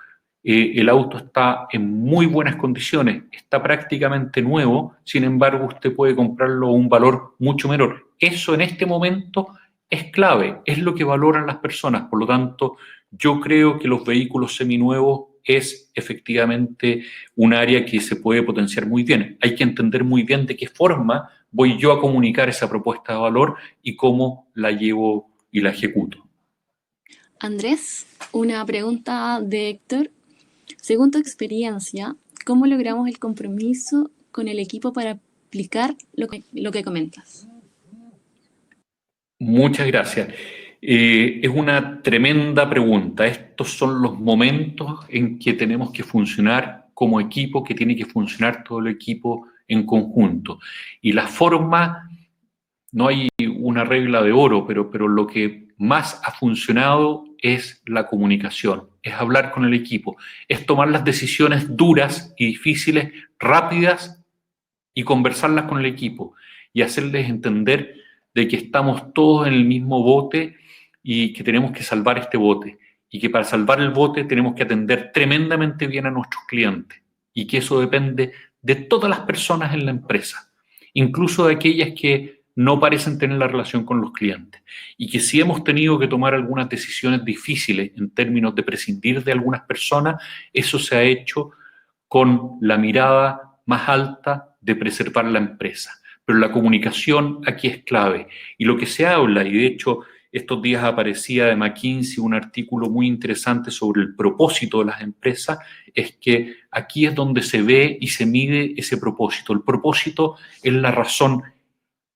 el auto está en muy buenas condiciones, está prácticamente nuevo, sin embargo usted puede comprarlo a un valor mucho menor. Eso en este momento es clave, es lo que valoran las personas. Por lo tanto, yo creo que los vehículos seminuevos es efectivamente un área que se puede potenciar muy bien. Hay que entender muy bien de qué forma voy yo a comunicar esa propuesta de valor y cómo la llevo y la ejecuto. Andrés, una pregunta de Héctor. Según tu experiencia, ¿cómo logramos el compromiso con el equipo para aplicar lo que comentas? Muchas gracias. Es una tremenda pregunta. Estos son los momentos en que tenemos que funcionar como equipo, que tiene que funcionar todo el equipo en conjunto. Y la forma, no hay una regla de oro, pero lo que más ha funcionado es la comunicación, es hablar con el equipo, es tomar las decisiones duras y difíciles, rápidas y conversarlas con el equipo y hacerles entender de que estamos todos en el mismo bote y que tenemos que salvar este bote y que para salvar el bote tenemos que atender tremendamente bien a nuestros clientes y que eso depende de todas las personas en la empresa, incluso de aquellas que no parecen tener la relación con los clientes y que si hemos tenido que tomar algunas decisiones difíciles en términos de prescindir de algunas personas, eso se ha hecho con la mirada más alta de preservar la empresa. Pero la comunicación aquí es clave. Y lo que se habla, y de hecho Estos días aparecía de McKinsey un artículo muy interesante sobre el propósito de las empresas. Es que aquí es donde se ve y se mide ese propósito. El propósito es la razón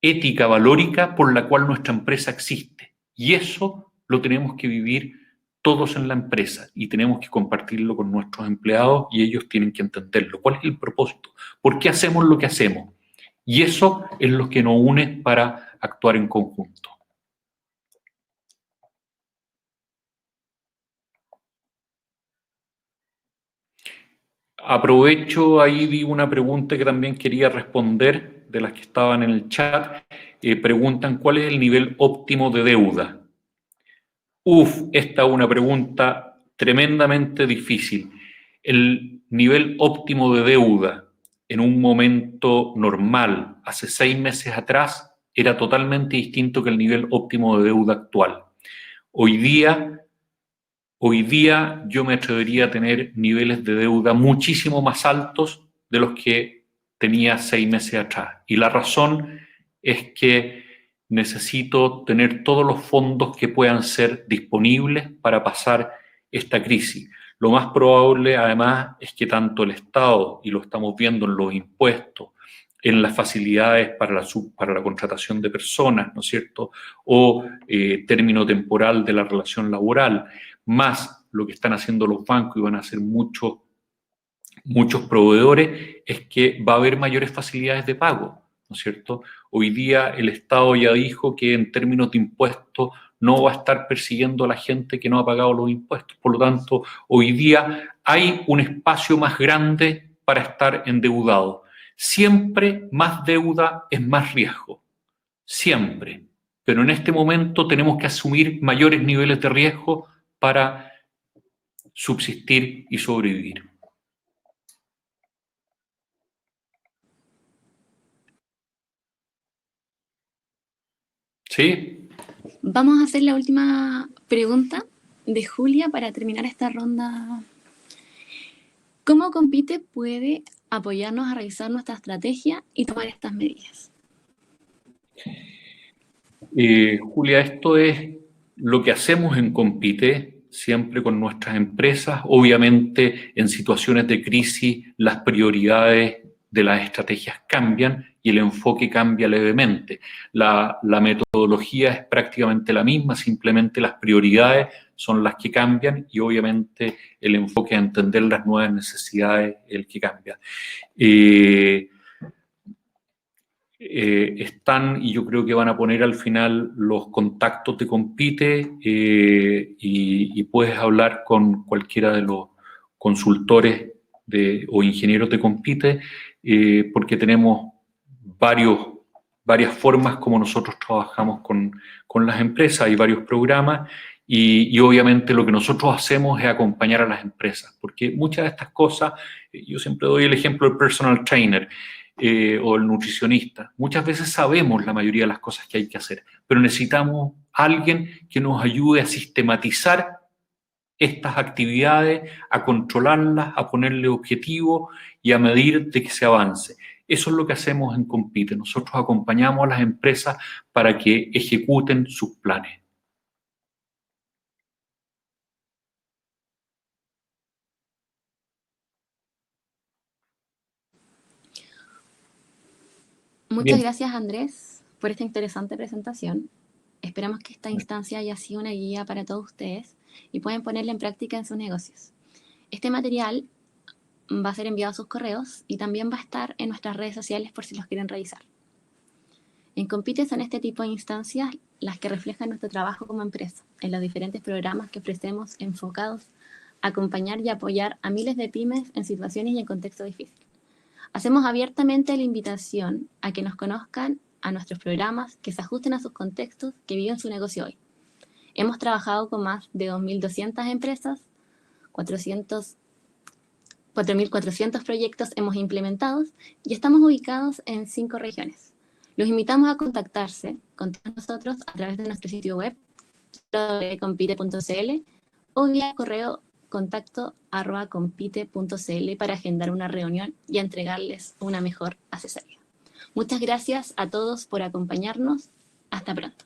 ética, valórica por la cual nuestra empresa existe. Y eso lo tenemos que vivir todos en la empresa y tenemos que compartirlo con nuestros empleados y ellos tienen que entenderlo. ¿Cuál es el propósito? ¿Por qué hacemos lo que hacemos? Y eso es lo que nos une para actuar en conjunto. Aprovecho, ahí vi una pregunta que también quería responder de las que estaban en el chat. Preguntan cuál es el nivel óptimo de deuda. Esta es una pregunta tremendamente difícil. El nivel óptimo de deuda en un momento normal, hace 6 meses atrás, era totalmente distinto que el nivel óptimo de deuda actual. Hoy día yo me atrevería a tener niveles de deuda muchísimo más altos de los que tenía 6 meses atrás. Y la razón es que necesito tener todos los fondos que puedan ser disponibles para pasar esta crisis. Lo más probable, además, es que tanto el Estado, y lo estamos viendo en los impuestos, en las facilidades para la contratación de personas, ¿no es cierto?, o término temporal de la relación laboral, más lo que están haciendo los bancos y van a hacer muchos proveedores, es que va a haber mayores facilidades de pago, ¿no es cierto? Hoy día el Estado ya dijo que en términos de impuestos no va a estar persiguiendo a la gente que no ha pagado los impuestos. Por lo tanto, hoy día hay un espacio más grande para estar endeudado. Siempre más deuda es más riesgo, siempre. Pero en este momento tenemos que asumir mayores niveles de riesgo para subsistir y sobrevivir. ¿Sí? Vamos a hacer la última pregunta de Julia para terminar esta ronda. ¿Cómo Compite puede apoyarnos a revisar nuestra estrategia y tomar estas medidas? Julia, esto es lo que hacemos en Compite, siempre con nuestras empresas. Obviamente, en situaciones de crisis, las prioridades de las estrategias cambian y el enfoque cambia levemente. La metodología es prácticamente la misma, simplemente las prioridades son las que cambian y obviamente el enfoque a entender las nuevas necesidades es el que cambia. Están, y yo creo que van a poner al final los contactos de Compite y puedes hablar con cualquiera de los consultores o ingenieros de Compite porque tenemos varias formas como nosotros trabajamos con las empresas, hay varios programas y obviamente lo que nosotros hacemos es acompañar a las empresas, porque muchas de estas cosas, yo siempre doy el ejemplo del personal trainer, o el nutricionista. Muchas veces sabemos la mayoría de las cosas que hay que hacer, pero necesitamos a alguien que nos ayude a sistematizar estas actividades, a controlarlas, a ponerle objetivos y a medir de que se avance. Eso es lo que hacemos en Compite. Nosotros acompañamos a las empresas para que ejecuten sus planes. Muchas gracias, Andrés, por esta interesante presentación. Esperamos que esta instancia haya sido una guía para todos ustedes y puedan ponerla en práctica en sus negocios. Este material va a ser enviado a sus correos y también va a estar en nuestras redes sociales por si los quieren revisar. En Compite son este tipo de instancias las que reflejan nuestro trabajo como empresa, en los diferentes programas que ofrecemos enfocados a acompañar y apoyar a miles de pymes en situaciones y en contextos difíciles. Hacemos abiertamente la invitación a que nos conozcan a nuestros programas, que se ajusten a sus contextos, que viven su negocio hoy. Hemos trabajado con más de 2.200 empresas, 4.400 proyectos hemos implementado y estamos ubicados en 5 regiones. Los invitamos a contactarse con todos nosotros a través de nuestro sitio web compite.cl o vía correo contacto@compite.cl para agendar una reunión y entregarles una mejor asesoría. Muchas gracias a todos por acompañarnos. Hasta pronto.